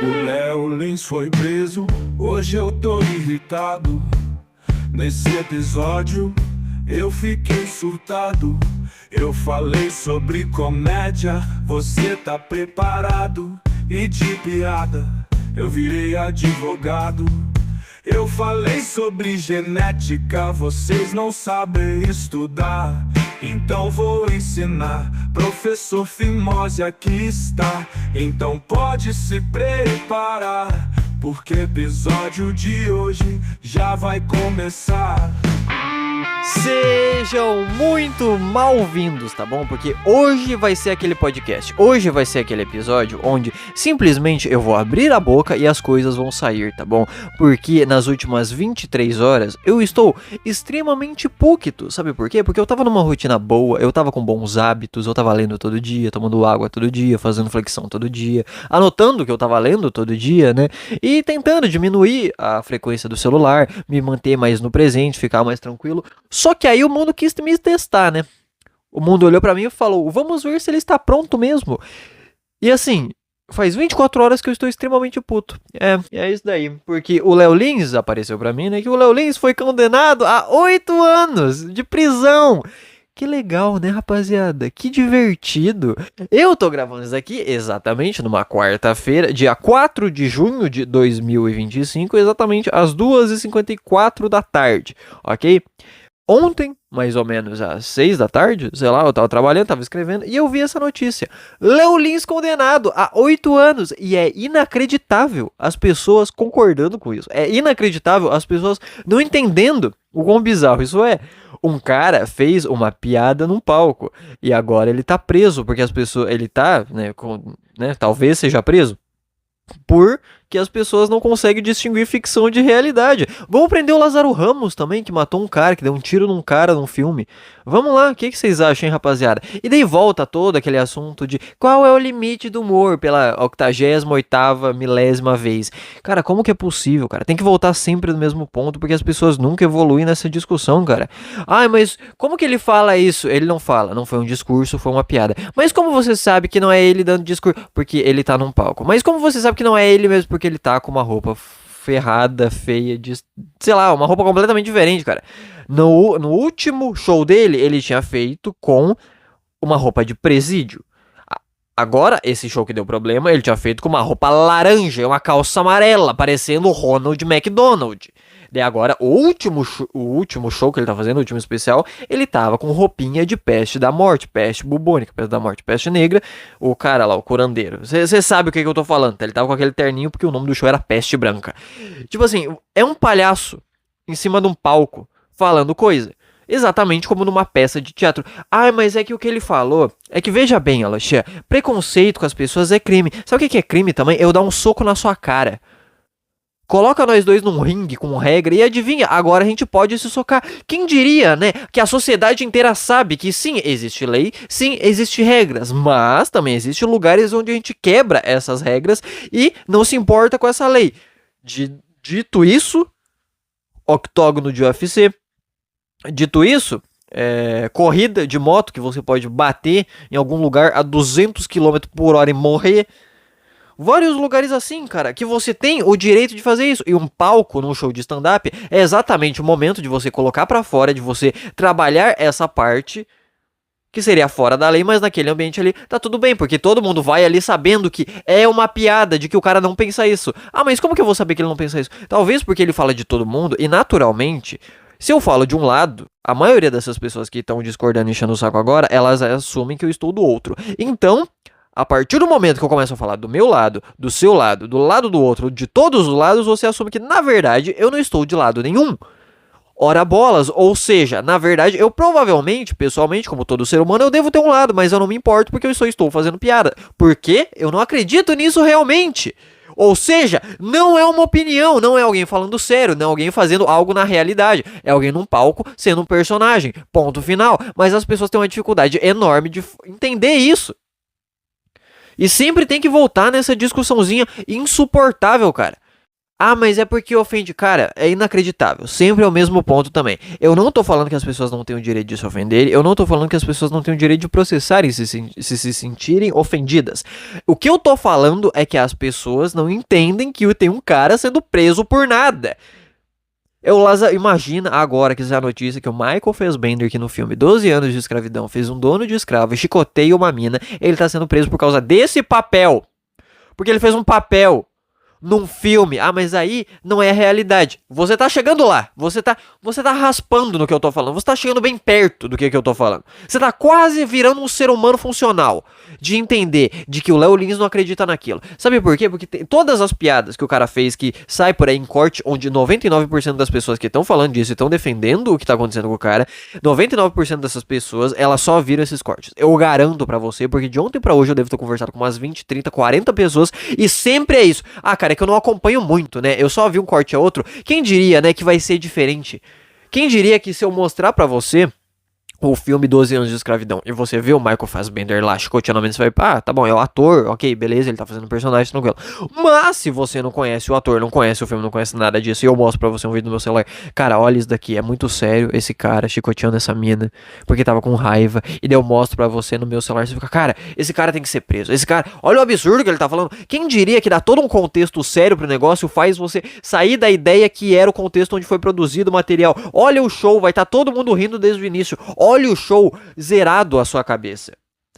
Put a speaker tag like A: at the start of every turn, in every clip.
A: O Léo Lins foi preso, hoje eu tô irritado. Nesse episódio eu fiquei surtado. Eu falei sobre comédia, você tá preparado? E de piada eu virei advogado. Eu falei sobre genética, vocês não sabem estudar. Então vou ensinar, professor Fimose aqui está. Então pode se preparar, porque episódio de hoje já vai começar.
B: Sejam muito mal-vindos, tá bom? Porque hoje vai ser aquele podcast, hoje vai ser aquele episódio onde simplesmente eu vou abrir a boca e as coisas vão sair, tá bom? Porque nas últimas 23 horas eu estou extremamente púquido, sabe por quê? Porque eu tava numa rotina boa, eu tava com bons hábitos, eu tava lendo todo dia, tomando água todo dia, fazendo flexão todo dia, anotando o que eu tava lendo todo dia, né? E tentando diminuir a frequência do celular, me manter mais no presente, ficar mais tranquilo. Só que aí o mundo quis me testar, né? O mundo olhou pra mim e falou, vamos ver se ele está pronto mesmo. E assim, faz 24 horas que eu estou extremamente puto. É isso daí. Porque o Léo Lins apareceu pra mim, né? Que o Léo Lins foi condenado a 8 anos de prisão. Que legal, né, rapaziada? Que divertido. Eu tô gravando isso aqui exatamente numa quarta-feira, dia 4 de junho de 2025, exatamente às 2h54 da tarde, ok? Ontem, mais ou menos às 6 da tarde, sei lá, eu tava trabalhando, tava escrevendo, e eu vi essa notícia. Léo Lins condenado a 8 anos. E é inacreditável as pessoas concordando com isso. É inacreditável as pessoas não entendendo o quão bizarro isso é. Um cara fez uma piada num palco e agora ele tá preso, porque as pessoas, ele tá, talvez seja preso, porque as pessoas não conseguem distinguir ficção de realidade. Vamos prender o Lázaro Ramos também, que matou um cara, que deu um tiro num cara num filme. Vamos lá, o que vocês acham, hein, rapaziada? E daí volta todo aquele assunto de qual é o limite do humor pela 88ª milésima vez. Cara, como que é possível, cara? Tem que voltar sempre no mesmo ponto, porque as pessoas nunca evoluem nessa discussão, cara. Ai, mas como que ele fala isso? Ele não fala, não foi um discurso, foi uma piada. Mas como você sabe que não é ele dando discurso? Porque ele tá num palco. Mas como você sabe que não é ele mesmo? Porque ele tá com uma roupa ferrada, feia, sei lá, uma roupa completamente diferente, cara. No último show dele, ele tinha feito com uma roupa de presídio. Agora, esse show que deu problema, ele tinha feito com uma roupa laranja e uma calça amarela, parecendo o Ronald McDonald. Daí agora, o último show que ele tá fazendo, o último especial, ele tava com roupinha de peste da morte, peste bubônica, peste da morte, peste negra. O cara lá, o curandeiro, você sabe o que eu tô falando, tá? Ele tava com aquele terninho porque o nome do show era Peste Branca. Tipo assim, é um palhaço em cima de um palco falando coisa. Exatamente como numa peça de teatro. Ah, mas é que o que ele falou é que, veja bem, Alexia, preconceito com as pessoas é crime. Sabe o que é crime também? Eu dar um soco na sua cara. Coloca nós dois num ringue com regra e adivinha, agora a gente pode se socar. Quem diria, né, que a sociedade inteira sabe que sim, existe lei, sim, existe regras, mas também existem lugares onde a gente quebra essas regras e não se importa com essa lei. Dito isso, octógono de UFC. Dito isso, corrida de moto que você pode bater em algum lugar a 200 km por hora e morrer. Vários lugares assim, cara, que você tem o direito de fazer isso. E um palco num show de stand-up é exatamente o momento de você colocar pra fora, de você trabalhar essa parte que seria fora da lei, mas naquele ambiente ali tá tudo bem, porque todo mundo vai ali sabendo que é uma piada, de que o cara não pensa isso. Ah, mas como que eu vou saber que ele não pensa isso? Talvez porque ele fala de todo mundo e naturalmente, se eu falo de um lado, a maioria dessas pessoas que estão discordando e enchendo o saco agora, elas assumem que eu estou do outro. Então, a partir do momento que eu começo a falar do meu lado, do seu lado, do lado do outro, de todos os lados, você assume que, na verdade, eu não estou de lado nenhum. Ora bolas, ou seja, na verdade, eu provavelmente, pessoalmente, como todo ser humano, eu devo ter um lado, mas eu não me importo porque eu só estou fazendo piada. Porque eu não acredito nisso realmente. Ou seja, não é uma opinião, não é alguém falando sério, não é alguém fazendo algo na realidade. É alguém num palco sendo um personagem, ponto final. Mas as pessoas têm uma dificuldade enorme de entender isso. E sempre tem que voltar nessa discussãozinha insuportável, cara. Ah, mas é porque ofende. Cara, é inacreditável. Sempre é o mesmo ponto também. Eu não tô falando que as pessoas não têm o direito de se ofender. Eu não tô falando que as pessoas não têm o direito de processar e se sentirem ofendidas. O que eu tô falando é que as pessoas não entendem que tem um cara sendo preso por nada. Imagina agora que essa notícia que o Michael Fassbender, que no filme 12 anos de escravidão fez um dono de escravo e chicoteia uma mina, ele tá sendo preso por causa desse papel. Porque ele fez um papel num filme. Ah, mas aí não é a realidade. Você tá chegando lá. Você tá raspando no que eu tô falando. Você tá chegando bem perto do que eu tô falando. Você tá quase virando um ser humano funcional. De entender de que o Léo Lins não acredita naquilo. Sabe por quê? Porque todas as piadas que o cara fez que sai por aí em corte, onde 99% das pessoas que estão falando disso e estão defendendo o que tá acontecendo com o cara, 99% dessas pessoas, elas só viram esses cortes. Eu garanto pra você, porque de ontem pra hoje eu devo ter conversado com umas 20, 30, 40 pessoas e sempre é isso. Ah, cara, é que eu não acompanho muito, né? Eu só vi um corte a outro. Quem diria, né, que vai ser diferente? Quem diria que se eu mostrar pra você o filme 12 anos de escravidão e você vê o Michael Fassbender lá chicoteando a menina, você vai, tá bom, é o ator, ok, beleza, ele tá fazendo personagem tranquilo. Mas se você não conhece o ator, não conhece o filme, não conhece nada disso, e eu mostro pra você um vídeo no meu celular, cara, olha isso daqui, é muito sério esse cara chicoteando essa mina porque tava com raiva, e daí eu mostro pra você no meu celular, você fica, cara, esse cara tem que ser preso, esse cara, olha o absurdo que ele tá falando. Quem diria que dá todo um contexto sério pro negócio faz você sair da ideia que era o contexto onde foi produzido o material. Olha o show, vai estar todo mundo rindo desde o início. Olha o show zerado à sua cabeça.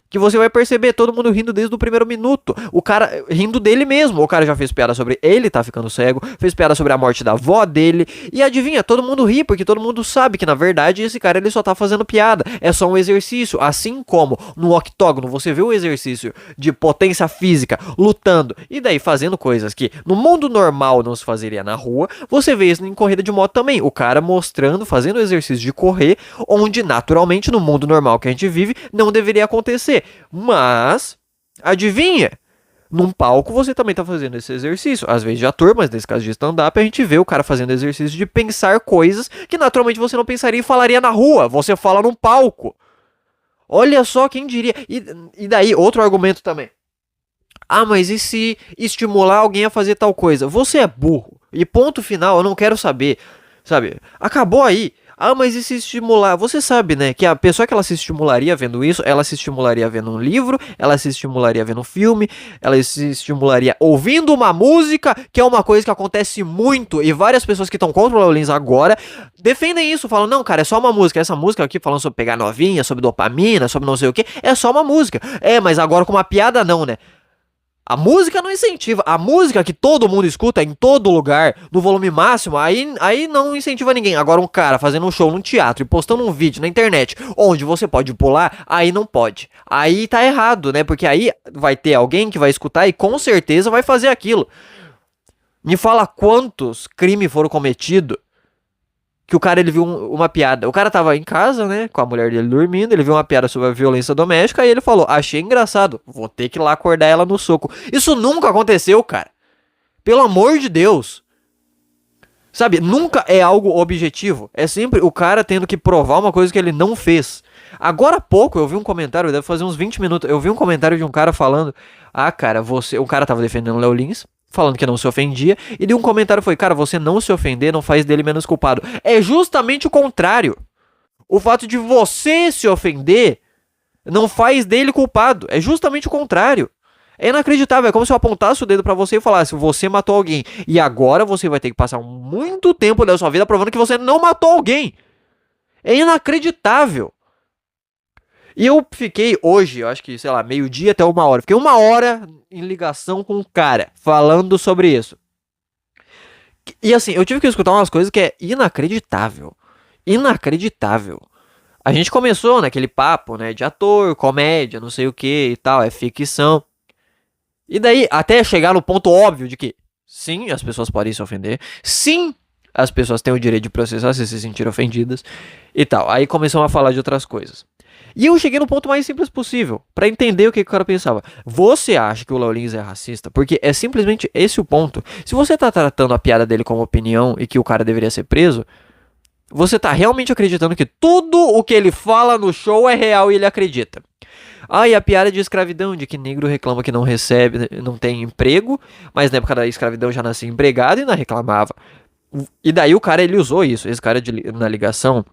B: Que você vai perceber todo mundo rindo desde o primeiro minuto. O cara rindo dele mesmo. O cara já fez piada sobre ele tá ficando cego, fez piada sobre a morte da avó dele. E adivinha, todo mundo ri, porque todo mundo sabe que na verdade esse cara ele só tá fazendo piada. É só um exercício. Assim como no octógono você vê um exercício de potência física lutando e daí fazendo coisas que no mundo normal não se fazeria na rua, você vê isso em corrida de moto também. O cara mostrando, fazendo o exercício de correr, onde naturalmente no mundo normal que a gente vive não deveria acontecer. Mas, adivinha? Num palco você também tá fazendo esse exercício. Às vezes de ator, mas nesse caso de stand-up, a gente vê o cara fazendo exercício de pensar coisas que naturalmente você não pensaria e falaria na rua. Você fala num palco. Olha só, quem diria. E daí, outro argumento também. Ah, mas e se estimular alguém a fazer tal coisa? Você é burro. E ponto final, eu não quero saber. Sabe? Acabou aí. Ah, mas e se estimular? Você sabe, né, que a pessoa que ela se estimularia vendo isso, ela se estimularia vendo um livro, ela se estimularia vendo um filme, ela se estimularia ouvindo uma música, que é uma coisa que acontece muito, e várias pessoas que estão contra o Léo Lins agora defendem isso, falam, não, cara, é só uma música, essa música aqui falando sobre pegar novinha, sobre dopamina, sobre não sei o que, é só uma música. É, mas agora com uma piada não, né? A música não incentiva. A música que todo mundo escuta em todo lugar, no volume máximo, aí não incentiva ninguém. Agora um cara fazendo um show num teatro e postando um vídeo na internet onde você pode pular, aí não pode. Aí tá errado, né? Porque aí vai ter alguém que vai escutar e com certeza vai fazer aquilo. Me fala quantos crimes foram cometidos que o cara, ele viu uma piada. O cara tava em casa, né, com a mulher dele dormindo, ele viu uma piada sobre a violência doméstica e ele falou, achei engraçado, vou ter que ir lá acordar ela no soco. Isso nunca aconteceu, cara. Pelo amor de Deus. Sabe, nunca é algo objetivo. É sempre o cara tendo que provar uma coisa que ele não fez. Agora há pouco eu vi um comentário, deve fazer uns 20 minutos, eu vi um comentário de um cara falando, ah, cara, o cara tava defendendo o Léo Lins, falando que não se ofendia, e de um comentário foi, cara, você não se ofender não faz dele menos culpado. É justamente o contrário. O fato de você se ofender não faz dele culpado. É justamente o contrário. É inacreditável, é como se eu apontasse o dedo pra você e falasse, você matou alguém, e agora você vai ter que passar muito tempo da sua vida provando que você não matou alguém. É inacreditável. E eu fiquei hoje, eu acho que, sei lá, meio-dia até 1 hora. Fiquei 1 hora em ligação com um cara, falando sobre isso. E assim, eu tive que escutar umas coisas que é inacreditável. Inacreditável. A gente começou naquele papo, né, de ator, comédia, não sei o que e tal, é ficção. E daí, até chegar no ponto óbvio de que, sim, as pessoas podem se ofender. Sim, as pessoas têm o direito de processar se sentir ofendidas e tal. Aí começamos a falar de outras coisas. E eu cheguei no ponto mais simples possível, pra entender o que o cara pensava. Você acha que o Léo Lins é racista? Porque é simplesmente esse o ponto. Se você tá tratando a piada dele como opinião e que o cara deveria ser preso, Você tá realmente acreditando que tudo o que ele fala no show é real e ele acredita. E a piada de escravidão, de que negro reclama que não recebe, não tem emprego, mas na época da escravidão já nascia empregado e não reclamava. E daí o cara, ele usou isso, esse cara na ligação,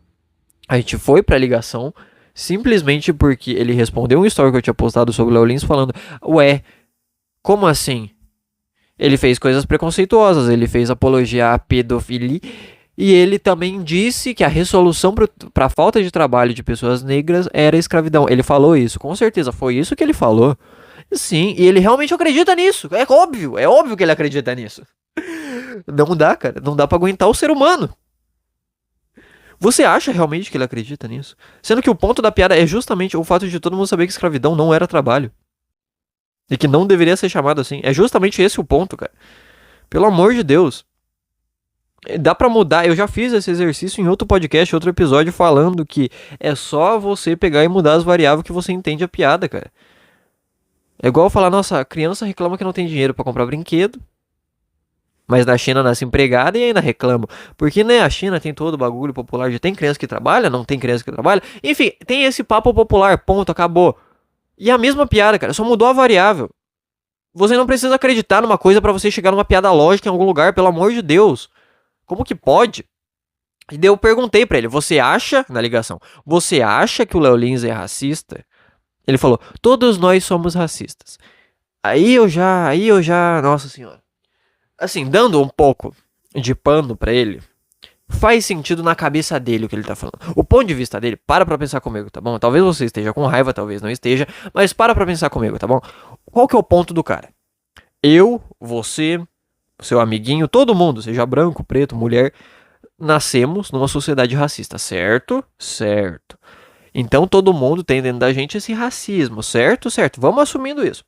B: a gente foi pra ligação, simplesmente porque ele respondeu um story que eu tinha postado sobre o Léo Lins falando, ué, como assim? Ele fez coisas preconceituosas, ele fez apologia à pedofilia, e ele também disse que a resolução para a falta de trabalho de pessoas negras era a escravidão. Ele falou isso, com certeza, foi isso que ele falou. Sim, e ele realmente acredita nisso. É óbvio que ele acredita nisso. Não dá, cara, não dá pra aguentar o ser humano. Você acha realmente que ele acredita nisso? Sendo que o ponto da piada é justamente o fato de todo mundo saber que escravidão não era trabalho. E que não deveria ser chamado assim. É justamente esse o ponto, cara. Pelo amor de Deus. Dá pra mudar, eu já fiz esse exercício em outro podcast, outro episódio, falando que é só você pegar e mudar as variáveis que você entende a piada, cara. É igual falar, nossa, a criança reclama que não tem dinheiro pra comprar brinquedo, mas na China nasce empregada e ainda reclama. Porque, né, a China tem todo o bagulho popular de tem criança que trabalha, não tem criança que trabalha. Enfim, tem esse papo popular, ponto, acabou. E a mesma piada, cara, só mudou a variável. Você não precisa acreditar numa coisa pra você chegar numa piada lógica em algum lugar, pelo amor de Deus. Como que pode? E daí eu perguntei pra ele, você acha, na ligação, você acha que o Léo Lins é racista? Ele falou, todos nós somos racistas. Aí eu já, nossa senhora. Assim, dando um pouco de pano pra ele, faz sentido na cabeça dele o que ele tá falando. O ponto de vista dele, para pra pensar comigo, tá bom? Talvez você esteja com raiva, talvez não esteja, mas para pra pensar comigo, tá bom? Qual que é o ponto do cara? Eu, você, seu amiguinho, todo mundo, seja branco, preto, mulher, nascemos numa sociedade racista, certo? Certo. Então todo mundo tem dentro da gente esse racismo, certo? Certo. Vamos assumindo isso.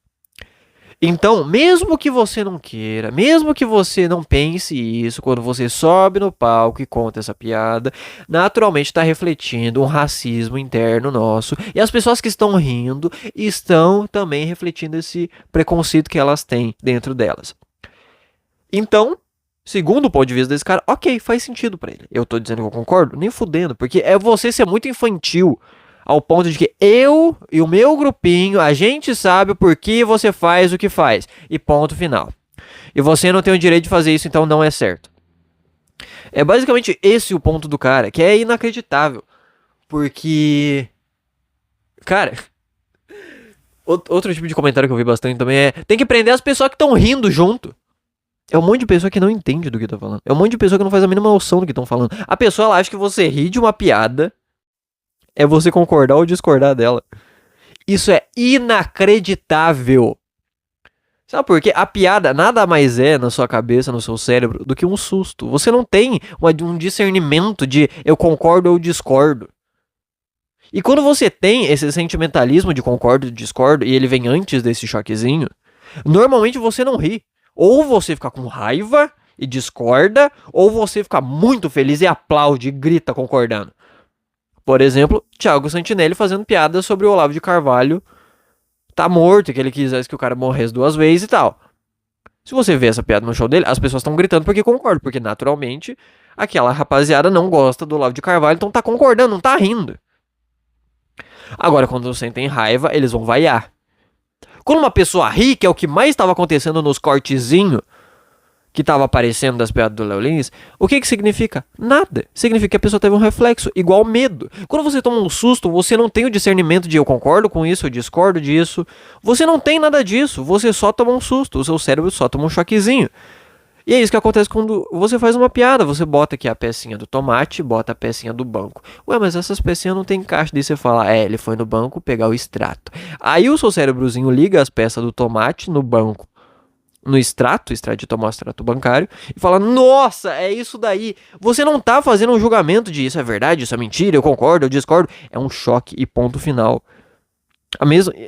B: Então, mesmo que você não queira, mesmo que você não pense isso, quando você sobe no palco e conta essa piada, naturalmente está refletindo um racismo interno nosso. E as pessoas que estão rindo estão também refletindo esse preconceito que elas têm dentro delas. Então, segundo o ponto de vista desse cara, ok, faz sentido pra ele. Eu tô dizendo que eu concordo? Nem fudendo, porque é você ser muito infantil ao ponto de que eu e o meu grupinho, a gente sabe o porquê você faz o que faz. E ponto final. E você não tem o direito de fazer isso, então não é certo. É basicamente esse o ponto do cara, que é inacreditável. Porque... Cara... Outro tipo de comentário que eu vi bastante também é... Tem que prender as pessoas que estão rindo junto. É um monte de pessoa que não entende do que tá falando. É um monte de pessoa que não faz a mínima noção do que estão falando. A pessoa, ela acha que você rir de uma piada é você concordar ou discordar dela. Isso é inacreditável. Sabe por quê? A piada nada mais é na sua cabeça, no seu cérebro, do que um susto. Você não tem um discernimento de eu concordo ou discordo. E quando você tem esse sentimentalismo de concordo e discordo, e ele vem antes desse choquezinho, normalmente você não ri. Ou você fica com raiva e discorda, ou você fica muito feliz e aplaude e grita concordando. Por exemplo, Thiago Santinelli fazendo piada sobre o Olavo de Carvalho tá morto, que ele quisesse que o cara morresse 2 vezes e tal. Se você vê essa piada no show dele, as pessoas estão gritando porque concordam, porque naturalmente aquela rapaziada não gosta do Olavo de Carvalho, então tá concordando, não tá rindo. Agora, quando sentem raiva, eles vão vaiar. Quando uma pessoa ri, que é o que mais estava acontecendo nos cortezinhos que estava aparecendo das piadas do Léo Lins, o que significa? Nada. Significa que a pessoa teve um reflexo, igual medo. Quando você toma um susto, você não tem o discernimento de eu concordo com isso, eu discordo disso. Você não tem nada disso, você só toma um susto, o seu cérebro só toma um choquezinho. E é isso que acontece quando você faz uma piada. Você bota aqui a pecinha do tomate, bota a pecinha do banco. Ué, mas essas pecinhas não tem caixa. Daí você fala, ele foi no banco pegar o extrato. Aí o seu cérebrozinho liga as peças do tomate no banco, no extrato de tomate, extrato bancário, e fala, nossa, é isso daí. Você não tá fazendo um julgamento de isso é verdade, isso é mentira, eu concordo, eu discordo. É um choque e ponto final.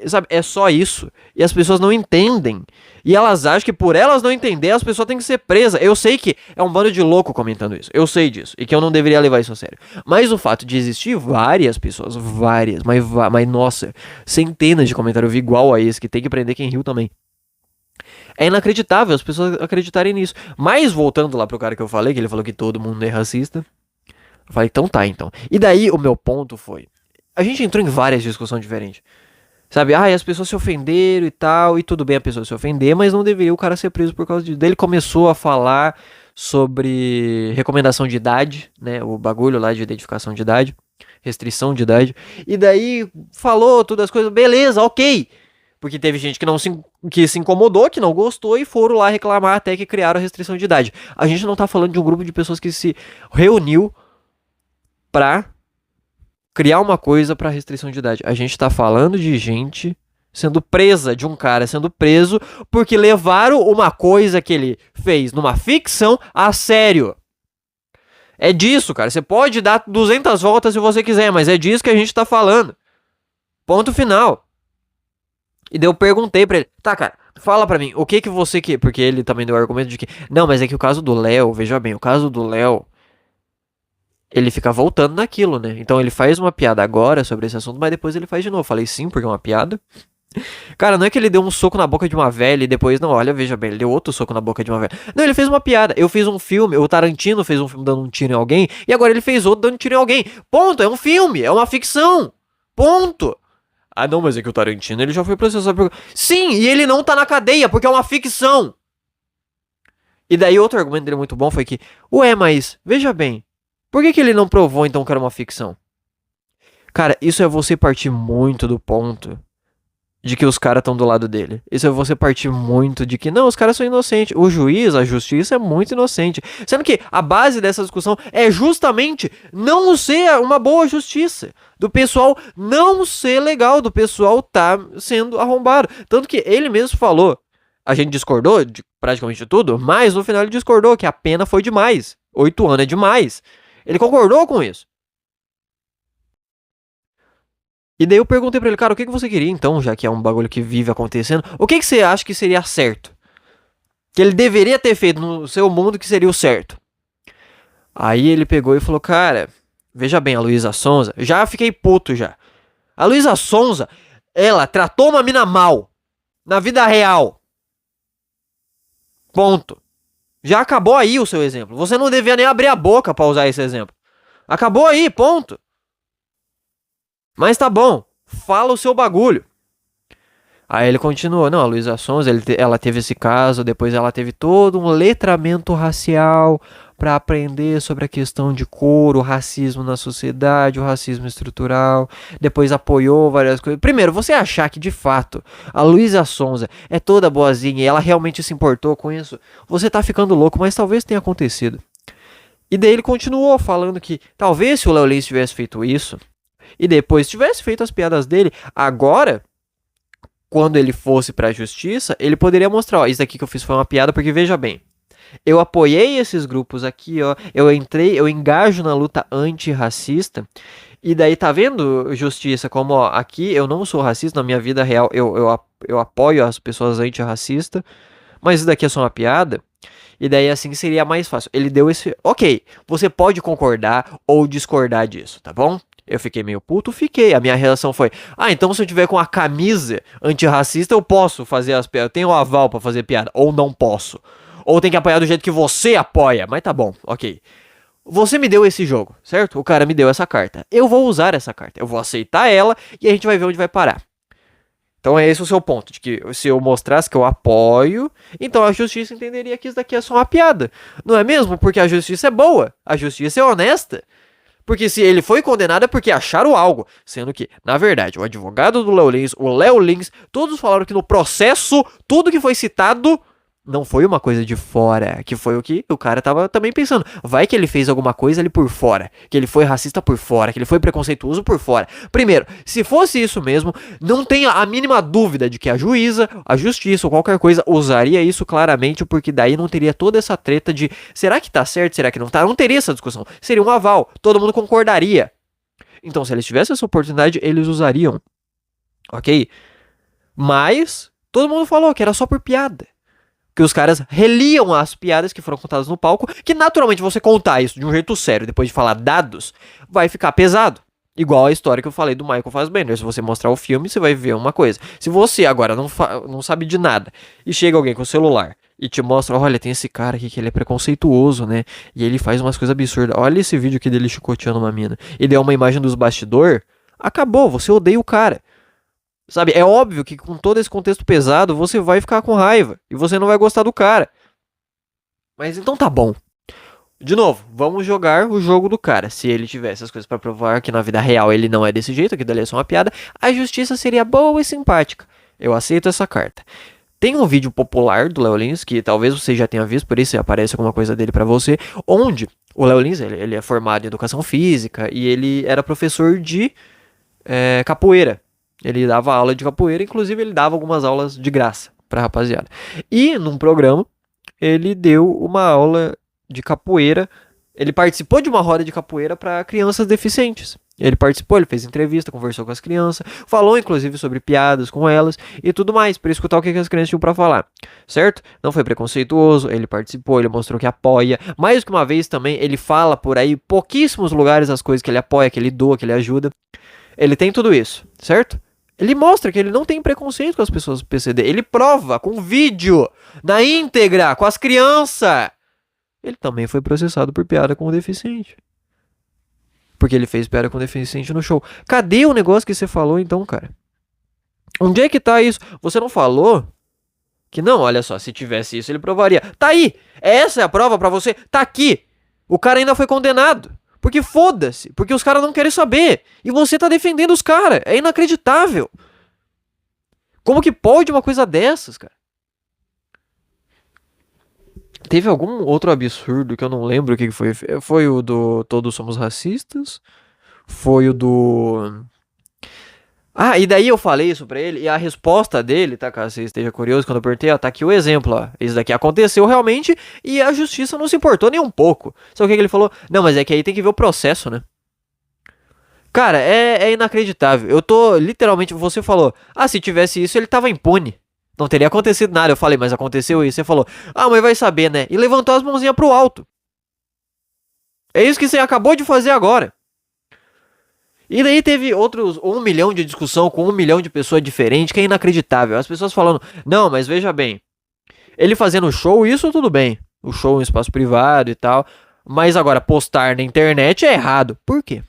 B: Sabe, é só isso. E as pessoas não entendem. E elas acham que por elas não entender, as pessoas têm que ser presas. Eu sei que é um bando de louco comentando isso. Eu sei disso. E que eu não deveria levar isso a sério. Mas o fato de existir várias pessoas, mas nossa, centenas de comentários igual a esse, que tem que prender quem riu também. É inacreditável as pessoas acreditarem nisso. Mas voltando lá pro cara que eu falei, que ele falou que todo mundo é racista. Eu falei, então tá, então. E daí o meu ponto foi, a gente entrou em várias discussões diferentes. Sabe, as pessoas se ofenderam e tal, e tudo bem a pessoa se ofender, mas não deveria o cara ser preso por causa disso. Daí ele começou a falar sobre recomendação de idade, né, o bagulho lá de identificação de idade, restrição de idade, e daí falou todas as coisas, beleza, ok, porque teve gente que se incomodou, que não gostou, e foram lá reclamar até que criaram a restrição de idade. A gente não tá falando de um grupo de pessoas que se reuniu pra criar uma coisa pra restrição de idade. A gente tá falando de gente sendo presa, de um cara sendo preso porque levaram uma coisa que ele fez numa ficção a sério. É disso, cara. Você pode dar 200 voltas se você quiser, mas é disso que a gente tá falando. Ponto final. E daí eu perguntei pra ele, tá, cara, fala pra mim, o que que você quer? Porque ele também deu o argumento de que, não, mas é que o caso do Léo, veja bem, o caso do Léo, ele fica voltando naquilo, né? Então ele faz uma piada agora sobre esse assunto, mas depois ele faz de novo. Eu falei sim, porque é uma piada. Cara, não é que ele deu um soco na boca de uma velha e depois, não, olha, veja bem, ele deu outro soco na boca de uma velha. Não, ele fez uma piada. Eu fiz um filme, o Tarantino fez um filme dando um tiro em alguém, e agora ele fez outro dando um tiro em alguém. Ponto, é um filme, é uma ficção. Ponto. Ah, não, mas é que o Tarantino, ele já foi processado por... Sim, e ele não tá na cadeia, porque é uma ficção. E daí outro argumento dele muito bom foi que, ué, mas, veja bem, por que ele não provou então que era uma ficção? Cara, isso é você partir muito do ponto de que os caras estão do lado dele. Isso é você partir muito de que, não, os caras são inocentes. O juiz, a justiça é muito inocente. Sendo que a base dessa discussão é justamente não ser uma boa justiça. Do pessoal não ser legal, do pessoal tá sendo arrombado. Tanto que ele mesmo falou, a gente discordou de praticamente tudo, mas no final ele discordou que a pena foi demais. 8 anos é demais. Ele concordou com isso. E daí eu perguntei pra ele, cara, o que você queria então, já que é um bagulho que vive acontecendo? O que você acha que seria certo? Que ele deveria ter feito no seu mundo que seria o certo? Aí ele pegou e falou, cara, veja bem, a Luísa Sonza, já fiquei puto já. A Luísa Sonza, ela tratou uma mina mal, na vida real. Ponto. Já acabou aí o seu exemplo. Você não devia nem abrir a boca pra usar esse exemplo. Acabou aí, ponto. Mas tá bom, fala o seu bagulho. Aí ele continuou, não, a Luísa Sonza, ela teve esse caso, depois ela teve todo um letramento racial para aprender sobre a questão de cor, o racismo na sociedade, o racismo estrutural, depois apoiou várias coisas. Primeiro, você achar que de fato a Luísa Sonza é toda boazinha e ela realmente se importou com isso, você tá ficando louco, mas talvez tenha acontecido. E daí ele continuou falando que talvez se o Léo Lins tivesse feito isso, e depois tivesse feito as piadas dele, agora, quando ele fosse pra justiça, ele poderia mostrar, ó, isso daqui que eu fiz foi uma piada, porque veja bem, eu apoiei esses grupos aqui, ó, eu engajo na luta antirracista, e daí tá vendo, justiça, como, ó, aqui eu não sou racista, na minha vida real eu apoio as pessoas antirracistas, mas isso daqui é só uma piada, e daí assim seria mais fácil. Ele deu esse, ok, você pode concordar ou discordar disso, tá bom? Eu fiquei meio puto, fiquei. A minha reação foi, então se eu tiver com a camisa antirracista, eu posso fazer as piadas. Eu tenho o aval pra fazer piada, ou não posso. Ou tem que apoiar do jeito que você apoia. Mas tá bom, ok. Você me deu esse jogo, certo? O cara me deu essa carta. Eu vou usar essa carta. Eu vou aceitar ela e a gente vai ver onde vai parar. Então é esse o seu ponto, de que se eu mostrasse que eu apoio, então a justiça entenderia que isso daqui é só uma piada. Não é mesmo? Porque a justiça é boa. A justiça é honesta. Porque se ele foi condenado é porque acharam algo. Sendo que, na verdade, o advogado do Léo Lins, o Léo Lins, todos falaram que no processo, tudo que foi citado não foi uma coisa de fora. Que foi o que o cara tava também pensando. Vai que ele fez alguma coisa ali por fora. Que ele foi racista por fora. Que ele foi preconceituoso por fora. Primeiro, se fosse isso mesmo, não tenha a mínima dúvida de que a juíza, a justiça ou qualquer coisa usaria isso claramente. Porque daí não teria toda essa treta de será que tá certo, será que não tá? Não teria essa discussão. Seria um aval. Todo mundo concordaria. Então, se eles tivessem essa oportunidade, eles usariam. Ok? Mas, todo mundo falou que era só por piada. Que os caras reliam as piadas que foram contadas no palco, que naturalmente você contar isso de um jeito sério, depois de falar dados, vai ficar pesado. Igual a história que eu falei do Michael Fassbender. Se você mostrar o filme, você vai ver uma coisa. Se você agora não sabe de nada, e chega alguém com o celular, e te mostra, olha, tem esse cara aqui que ele é preconceituoso, né? E ele faz umas coisas absurdas. Olha esse vídeo aqui dele chicoteando uma mina. E deu uma imagem dos bastidores. Acabou, você odeia o cara. Sabe, é óbvio que com todo esse contexto pesado, você vai ficar com raiva. E você não vai gostar do cara. Mas então tá bom. De novo, vamos jogar o jogo do cara. Se ele tivesse as coisas pra provar que na vida real ele não é desse jeito, que dali é só uma piada, a justiça seria boa e simpática. Eu aceito essa carta. Tem um vídeo popular do Léo Lins, que talvez você já tenha visto, por isso aparece alguma coisa dele pra você, onde o Léo Lins, ele é formado em educação física e ele era professor de capoeira. Ele dava aula de capoeira, inclusive ele dava algumas aulas de graça pra rapaziada. E num programa, ele deu uma aula de capoeira, ele participou de uma roda de capoeira pra crianças deficientes. Ele participou, ele fez entrevista, conversou com as crianças, falou inclusive sobre piadas com elas e tudo mais, para escutar o que as crianças tinham para falar, certo? Não foi preconceituoso, ele participou, ele mostrou que apoia. Mais que uma vez também, ele fala por aí pouquíssimos lugares as coisas que ele apoia, que ele doa, que ele ajuda. Ele tem tudo isso, certo? Ele mostra que ele não tem preconceito com as pessoas do PCD. Ele prova com vídeo, na íntegra, com as crianças. Ele também foi processado por piada com o deficiente. Porque ele fez piada com o deficiente no show. Cadê o negócio que você falou então, cara? Onde é que tá isso? Você não falou que não, olha só, se tivesse isso ele provaria. Tá aí! Essa é a prova pra você? Tá aqui! O cara ainda foi condenado. Porque foda-se. Porque os caras não querem saber. E você tá defendendo os caras. É inacreditável. Como que pode uma coisa dessas, cara? Teve algum outro absurdo que eu não lembro o que foi. Foi o do Todos Somos Racistas. Foi o do... Ah, e daí eu falei isso pra ele, e a resposta dele, tá, caso você esteja curioso, quando eu perguntei, ó, tá aqui o exemplo, ó, isso daqui aconteceu realmente, e a justiça não se importou nem um pouco. Sabe o que ele falou? Não, mas é que aí tem que ver o processo, né? Cara, é inacreditável. Eu tô, literalmente, você falou, ah, se tivesse isso, ele tava impune. Não teria acontecido nada. Eu falei, mas aconteceu isso. Você falou, ah, mas vai saber, né? E levantou as mãozinhas pro alto. É isso que você acabou de fazer agora. E daí teve outros 1 milhão de discussão com 1 milhão de pessoas diferentes, que é inacreditável. As pessoas falando, não, mas veja bem, ele fazendo show, isso tudo bem. O show em espaço privado e tal. Mas agora, postar na internet é errado. Por quê?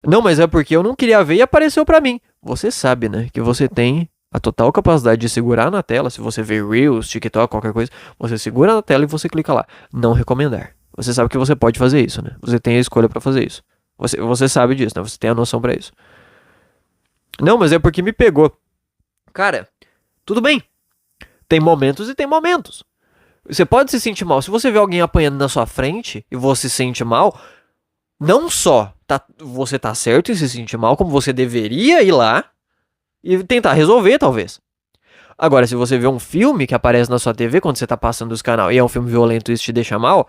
B: Não, mas é porque eu não queria ver e apareceu pra mim. Você sabe, né, que você tem a total capacidade de segurar na tela, se você vê Reels, TikTok, qualquer coisa, você segura na tela e você clica lá, não recomendar. Você sabe que você pode fazer isso, né? Você tem a escolha pra fazer isso. Você sabe disso, né? Você tem a noção pra isso. Não, mas é porque me pegou. Cara, tudo bem. Tem momentos e tem momentos. Você pode se sentir mal. Se você vê alguém apanhando na sua frente e você se sente mal, não só você tá certo em se sentir mal, como você deveria ir lá e tentar resolver, talvez. Agora, se você vê um filme que aparece na sua TV quando você tá passando os canal e é um filme violento e isso te deixa mal,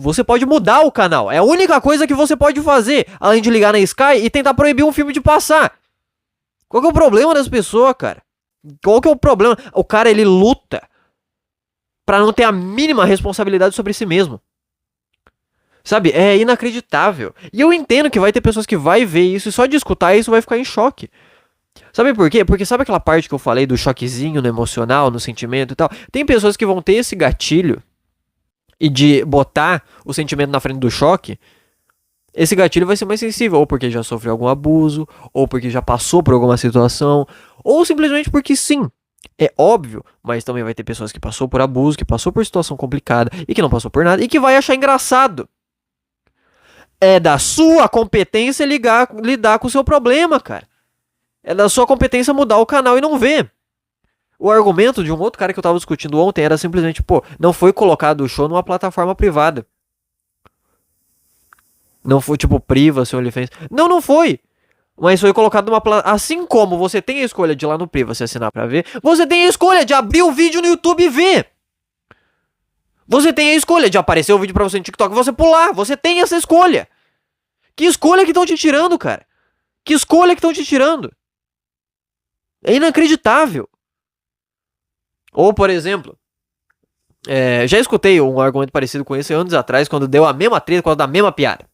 B: você pode mudar o canal. É a única coisa que você pode fazer, além de ligar na Sky e tentar proibir um filme de passar. Qual que é o problema das pessoas, cara? Qual que é o problema? O cara, ele luta pra não ter a mínima responsabilidade sobre si mesmo. Sabe? É inacreditável. E eu entendo que vai ter pessoas que vai ver isso e só de escutar isso vai ficar em choque. Sabe por quê? Porque sabe aquela parte que eu falei do choquezinho no emocional, no sentimento e tal? Tem pessoas que vão ter esse gatilho e de botar o sentimento na frente do choque, esse gatilho vai ser mais sensível, ou porque já sofreu algum abuso, ou porque já passou por alguma situação, ou simplesmente porque sim. É óbvio, mas também vai ter pessoas que passou por abuso, que passou por situação complicada e que não passou por nada e que vai achar engraçado. É da sua competência lidar com o seu problema, cara. É da sua competência mudar o canal e não ver. O argumento de um outro cara que eu tava discutindo ontem era simplesmente, pô, não foi colocado o show numa plataforma privada. Não foi tipo Privacy, OnlyFans. Não foi. Mas foi colocado numa plataforma. Assim como você tem a escolha de ir lá no Privacy assinar pra ver, você tem a escolha de abrir o vídeo no YouTube e ver. Você tem a escolha de aparecer o vídeo pra você no TikTok e você pular. Você tem essa escolha. Que escolha que estão te tirando, cara? Que escolha que estão te tirando? É inacreditável. Ou, por exemplo, já escutei um argumento parecido com esse anos atrás, quando deu a mesma treta, quando da mesma piada.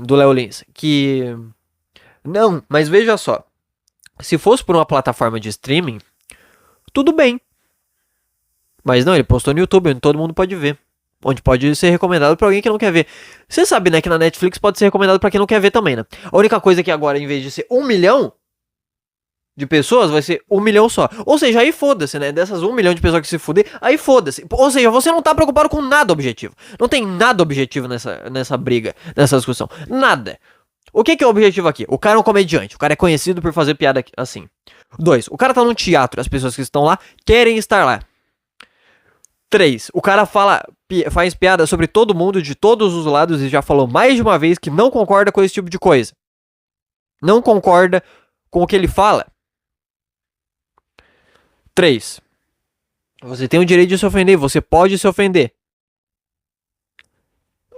B: Do Léo Lins. Não, mas veja só. Se fosse por uma plataforma de streaming, tudo bem. Mas não, ele postou no YouTube, onde todo mundo pode ver. Onde pode ser recomendado pra alguém que não quer ver. Você sabe, né, que na Netflix pode ser recomendado pra quem não quer ver também, né? A única coisa é que agora, em vez de ser 1 milhão de pessoas, vai ser 1 milhão só. Ou seja, aí foda-se, né? Dessas 1 milhão de pessoas que se fuder, aí foda-se. Ou seja, você não tá preocupado com nada objetivo. Não tem nada objetivo nessa briga, nessa discussão. Nada. O que é o objetivo aqui? O cara é um comediante. O cara é conhecido por fazer piada assim. 2. O cara tá num teatro. As pessoas que estão lá querem estar lá. 3. O cara faz piada sobre todo mundo, de todos os lados, e já falou mais de uma vez que não concorda com esse tipo de coisa. Não concorda com o que ele fala. 3. Você tem o direito de se ofender, você pode se ofender.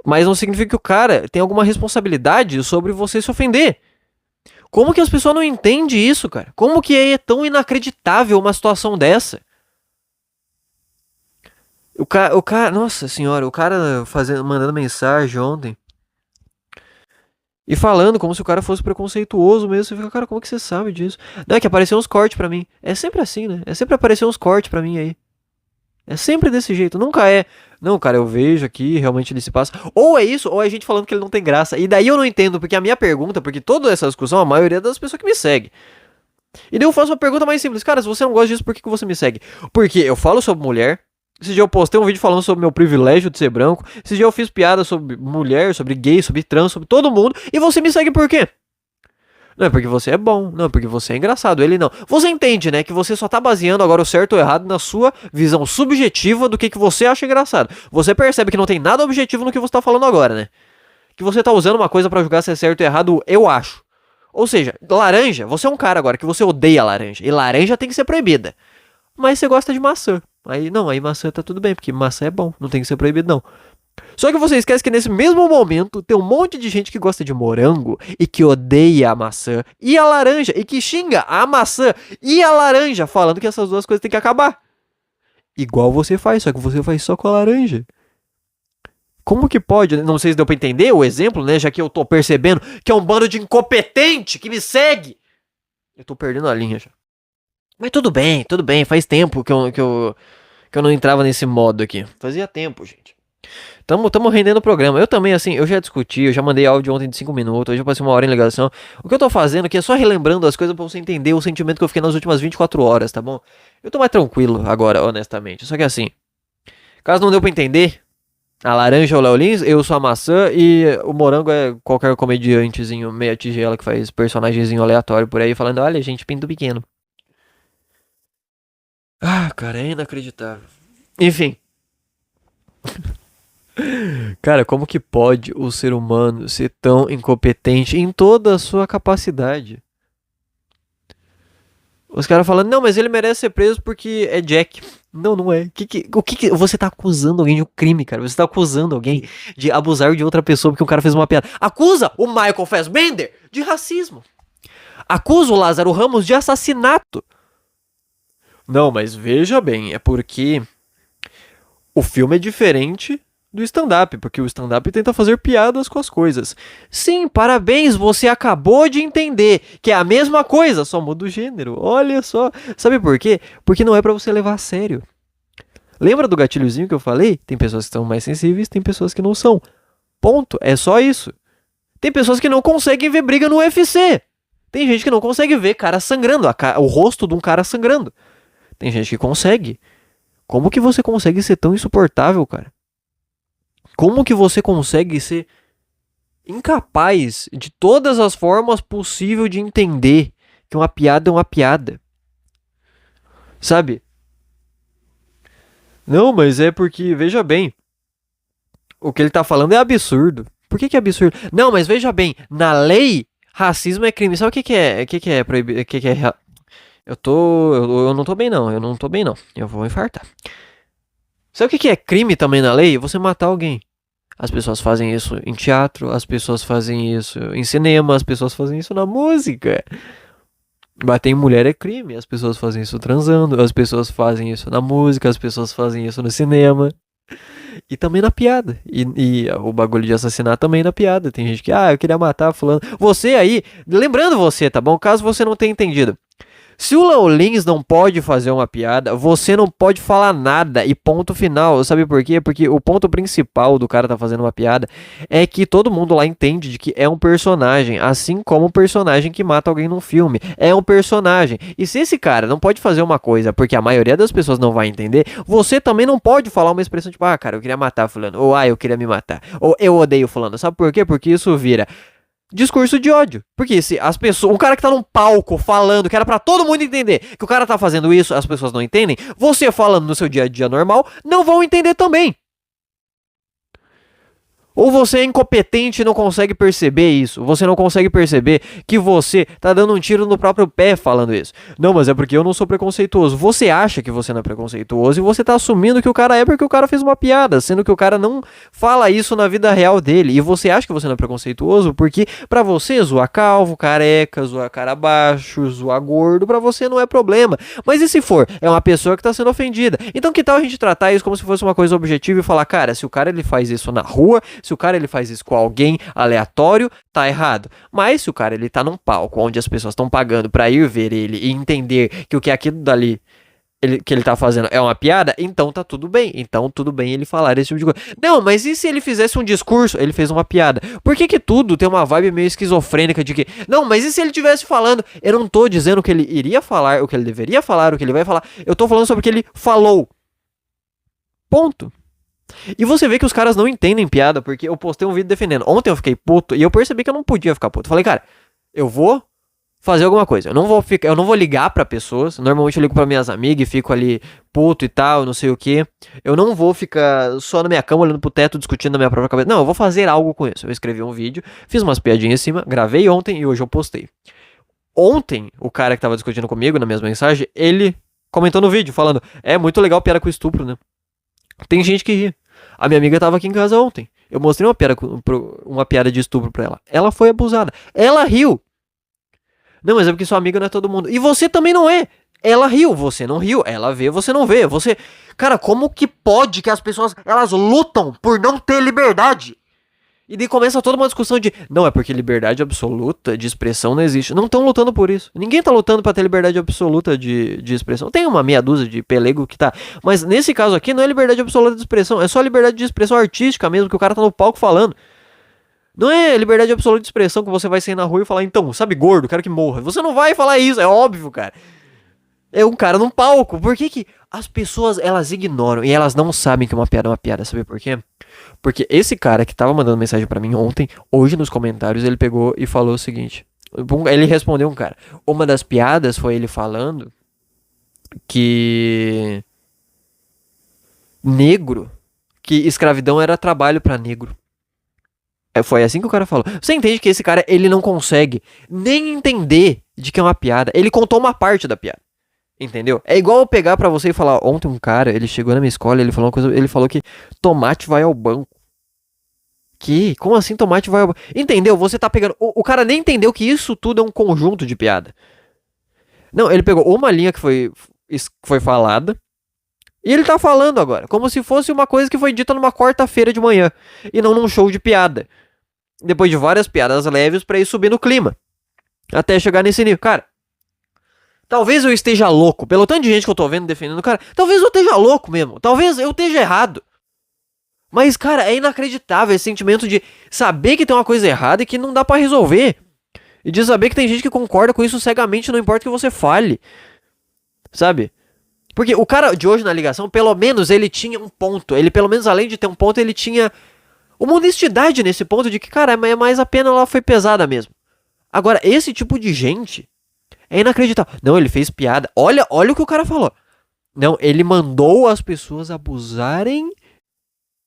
B: Mas não significa que o cara tem alguma responsabilidade sobre você se ofender. Como que as pessoas não entendem isso, cara? Como que é tão inacreditável uma situação dessa? O cara, nossa senhora, o cara mandando mensagem ontem e falando como se o cara fosse preconceituoso mesmo. Você fica, cara, como que você sabe disso? Não, é que apareceu uns cortes pra mim. É sempre assim, né? É sempre aparecer uns cortes pra mim aí. É sempre desse jeito, nunca é. Não, cara, eu vejo aqui, realmente ele se passa. Ou é isso, ou é a gente falando que ele não tem graça. E daí eu não entendo, porque a minha pergunta, porque toda essa discussão, a maioria das pessoas que me segue. E daí eu faço uma pergunta mais simples. Cara, se você não gosta disso, por que você me segue? Porque eu falo sobre mulher. Esse dia eu postei um vídeo falando sobre meu privilégio de ser branco. Esse dia eu fiz piada sobre mulher, sobre gay, sobre trans, sobre todo mundo. E você me segue por quê? Não é porque você é bom, não é porque você é engraçado, ele não. Você entende, né, que você só tá baseando agora o certo ou errado na sua visão subjetiva do que você acha engraçado. Você percebe que não tem nada objetivo no que você tá falando agora, né? Que você tá usando uma coisa pra julgar se é certo ou errado, eu acho. Ou seja, laranja, você é um cara agora que você odeia laranja. E laranja tem que ser proibida. Mas você gosta de maçã. Aí maçã tá tudo bem, porque maçã é bom, não tem que ser proibido não. Só que você esquece que nesse mesmo momento tem um monte de gente que gosta de morango e que odeia a maçã e a laranja e que xinga a maçã e a laranja, falando que essas duas coisas têm que acabar. Igual você faz, só que você faz só com a laranja. Como que pode? Não sei se deu pra entender o exemplo, né? Já que eu tô percebendo que é um bando de incompetente que me segue. Eu tô perdendo a linha já. Mas tudo bem, faz tempo que eu não entrava nesse modo aqui. Fazia tempo, gente. Tamo rendendo o programa. Eu também, assim, eu já discuti, eu já mandei áudio ontem de 5 minutos, hoje eu passei 1 hora em ligação. O que eu tô fazendo aqui é só relembrando as coisas pra você entender o sentimento que eu fiquei nas últimas 24 horas, tá bom? Eu tô mais tranquilo agora, honestamente. Só que assim, caso não deu pra entender, a laranja é o Léo Lins, eu sou a maçã e o morango é qualquer comediantezinho meia tigela que faz personagemzinho aleatório por aí falando, olha, gente, pinto pequeno. Ah, cara, é inacreditável. Enfim. Cara, como que pode o ser humano ser tão incompetente em toda a sua capacidade? Os caras falando, não, mas ele merece ser preso porque é Jack. Não, não é. Você tá acusando alguém de um crime, cara. Você tá acusando alguém de abusar de outra pessoa porque o cara fez uma piada. Acusa o Michael Fassbender de racismo. Acusa o Lázaro Ramos de assassinato. Não, mas veja bem, é porque o filme é diferente do stand-up, porque o stand-up tenta fazer piadas com as coisas. Sim, parabéns, você acabou de entender que é a mesma coisa, só muda o gênero. Olha só. Sabe por quê? Porque não é pra você levar a sério. Lembra do gatilhozinho que eu falei? Tem pessoas que são mais sensíveis, tem pessoas que não são. Ponto. É só isso. Tem pessoas que não conseguem ver briga no UFC. Tem gente que não consegue ver cara sangrando, o rosto de um cara sangrando. Tem gente que consegue. Como que você consegue ser tão insuportável, cara? Como que você consegue ser incapaz de todas as formas possíveis de entender que uma piada é uma piada? Sabe? Não, mas é porque, veja bem, o que ele tá falando é absurdo. Por que é absurdo? Não, mas veja bem, na lei, racismo é crime. Sabe o que é? O que é proibido? O que é? Eu não tô bem não, eu vou infartar. Sabe o que é crime também na lei? Você matar alguém. As pessoas fazem isso em teatro, as pessoas fazem isso em cinema, as pessoas fazem isso na música. Bater em mulher é crime, as pessoas fazem isso transando, as pessoas fazem isso na música, as pessoas fazem isso no cinema. E também na piada. E o bagulho de assassinar também na piada. Tem gente que, eu queria matar fulano. Você aí, lembrando você, tá bom? Caso você não tenha entendido. Se o Léo Lins não pode fazer uma piada, você não pode falar nada e ponto final. Sabe por quê? Porque o ponto principal do cara tá fazendo uma piada é que todo mundo lá entende de que é um personagem, assim como o personagem que mata alguém num filme. É um personagem. E se esse cara não pode fazer uma coisa porque a maioria das pessoas não vai entender, você também não pode falar uma expressão tipo, ah, cara, eu queria matar fulano, ou ah, eu queria me matar, ou eu odeio fulano. Sabe por quê? Porque isso vira discurso de ódio. Porque se as pessoas, um cara que tá num palco falando, que era pra todo mundo entender que o cara tá fazendo isso, as pessoas não entendem, você falando no seu dia a dia normal, não vão entender também. Ou você é incompetente e não consegue perceber isso. Você não consegue perceber que você tá dando um tiro no próprio pé falando isso. Não, mas é porque eu não sou preconceituoso. Você acha que você não é preconceituoso e você tá assumindo que o cara é porque o cara fez uma piada, sendo que o cara não fala isso na vida real dele. E você acha que você não é preconceituoso porque pra você zoar calvo, careca, zoar cara baixo, zoar gordo, pra você não é problema. Mas e se for? É uma pessoa que tá sendo ofendida. Então que tal a gente tratar isso como se fosse uma coisa objetiva e falar, cara, se o cara ele faz isso na rua, se o cara ele faz isso com alguém aleatório, tá errado. Mas se o cara ele tá num palco onde as pessoas estão pagando pra ir ver ele e entender que o que é aquilo dali que ele tá fazendo é uma piada, então tá tudo bem. Então tudo bem ele falar esse tipo de coisa. Não, mas e se ele fizesse um discurso? Ele fez uma piada. Por que que tudo tem uma vibe meio esquizofrênica de que... Não, mas e se ele tivesse falando? Eu não tô dizendo o que ele iria falar, o que ele deveria falar, o que ele vai falar. Eu tô falando sobre o que ele falou. Ponto. E você vê que os caras não entendem piada, porque eu postei um vídeo defendendo. Ontem eu fiquei puto e eu percebi que eu não podia ficar puto. Falei, cara, eu vou fazer alguma coisa. Eu não vou ligar pra pessoas. Normalmente eu ligo pra minhas amigas e fico ali puto e tal, não sei o que. Eu não vou ficar só na minha cama olhando pro teto discutindo na minha própria cabeça. Não, eu vou fazer algo com isso. Eu escrevi um vídeo, fiz umas piadinhas em cima, gravei ontem e hoje eu postei. Ontem, o cara que tava discutindo comigo na mesma mensagem, ele comentou no vídeo falando, é muito legal piada com estupro, né? Tem gente que ri. A minha amiga tava aqui em casa ontem. Eu mostrei uma piada de estupro pra ela. Ela foi abusada. Ela riu. Não, mas é porque sua amiga não é todo mundo. E você também não é. Ela riu, você não riu. Ela vê, você não vê. Você... Cara, como que pode que as pessoas, elas lutam por não ter liberdade? E daí começa toda uma discussão de... Não, é porque liberdade absoluta de expressão não existe. Não estão lutando por isso. Ninguém tá lutando pra ter liberdade absoluta de expressão. Tem uma meia dúzia de pelego que tá... Mas nesse caso aqui não é liberdade absoluta de expressão. É só liberdade de expressão artística mesmo, que o cara tá no palco falando. Não é liberdade absoluta de expressão que você vai sair na rua e falar, então, sabe gordo, quero que morra. Você não vai falar isso, é óbvio, cara. É um cara num palco. Por que que as pessoas, elas ignoram e elas não sabem que uma piada é uma piada? Sabe por quê? Porque esse cara que tava mandando mensagem pra mim ontem, hoje nos comentários, ele pegou e falou o seguinte. Ele respondeu um cara. Uma das piadas foi ele falando que negro, que escravidão era trabalho pra negro. Foi assim que o cara falou. Você entende que esse cara, ele não consegue nem entender de que é uma piada. Ele contou uma parte da piada. Entendeu? É igual eu pegar pra você e falar, ontem um cara, ele chegou na minha escola, ele falou uma coisa, ele falou que tomate vai ao banco. Que? Como assim tomate vai ao banco? Entendeu? Você tá pegando, o cara nem entendeu que isso tudo é um conjunto de piada. Não, ele pegou uma linha que foi falada e ele tá falando agora, como se fosse uma coisa que foi dita numa quarta-feira de manhã e não num show de piada. Depois de várias piadas leves pra ir subir no clima. Até chegar nesse nível. Cara, talvez eu esteja louco, pelo tanto de gente que eu tô vendo defendendo o cara, talvez eu esteja louco mesmo, talvez eu esteja errado. Mas, cara, é inacreditável esse sentimento de saber que tem uma coisa errada e que não dá pra resolver. E de saber que tem gente que concorda com isso cegamente, não importa o que você fale. Sabe? Porque o cara de hoje na ligação, pelo menos ele tinha um ponto. Ele, pelo menos, além de ter um ponto, ele tinha uma honestidade nesse ponto de que, cara, é mais a pena ela foi pesada mesmo. Agora, esse tipo de gente... É inacreditável. Não, ele fez piada. Olha o que o cara falou. Não, ele mandou as pessoas abusarem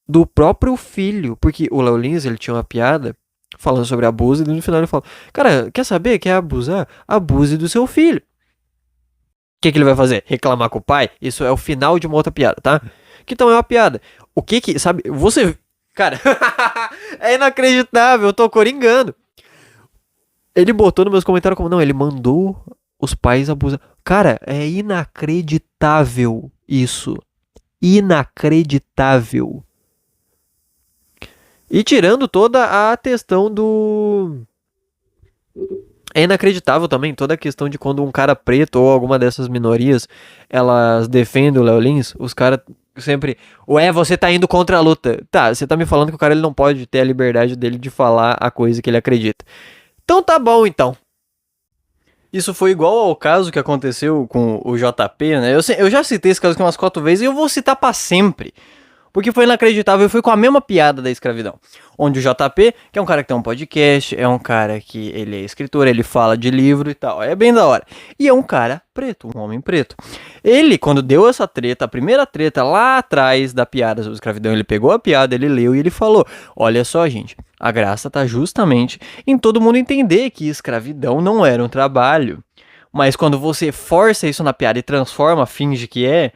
B: do próprio filho. Porque o Léo Lins, ele tinha uma piada falando sobre abuso. E no final ele falou, cara, quer saber? Quer abusar? Abuse do seu filho. O que ele vai fazer? Reclamar com o pai? Isso é o final de uma outra piada, tá? Que então é uma piada. O que sabe, você... Cara, é inacreditável, eu tô coringando. Ele botou nos meus comentários como, não, ele mandou os pais abusar. Cara, é inacreditável isso. Inacreditável. E tirando toda a questão do... É inacreditável também toda a questão de quando um cara preto ou alguma dessas minorias, elas defendem o Léo Lins, os caras sempre, ué, você tá indo contra a luta. Tá, você tá me falando que o cara ele não pode ter a liberdade dele de falar a coisa que ele acredita. Então tá bom, então. Isso foi igual ao caso que aconteceu com o JP, né? Eu já citei esse caso aqui umas 4 vezes e eu vou citar pra sempre. Porque foi inacreditável e foi com a mesma piada da escravidão. Onde o JP, que é um cara que tem um podcast, é um cara que ele é escritor, ele fala de livro e tal, é bem da hora. E é um cara preto, um homem preto. Ele, quando deu essa treta, a primeira treta lá atrás da piada sobre escravidão, ele pegou a piada, ele leu e ele falou, olha só gente, a graça tá justamente em todo mundo entender que escravidão não era um trabalho. Mas quando você força isso na piada e transforma, finge que é,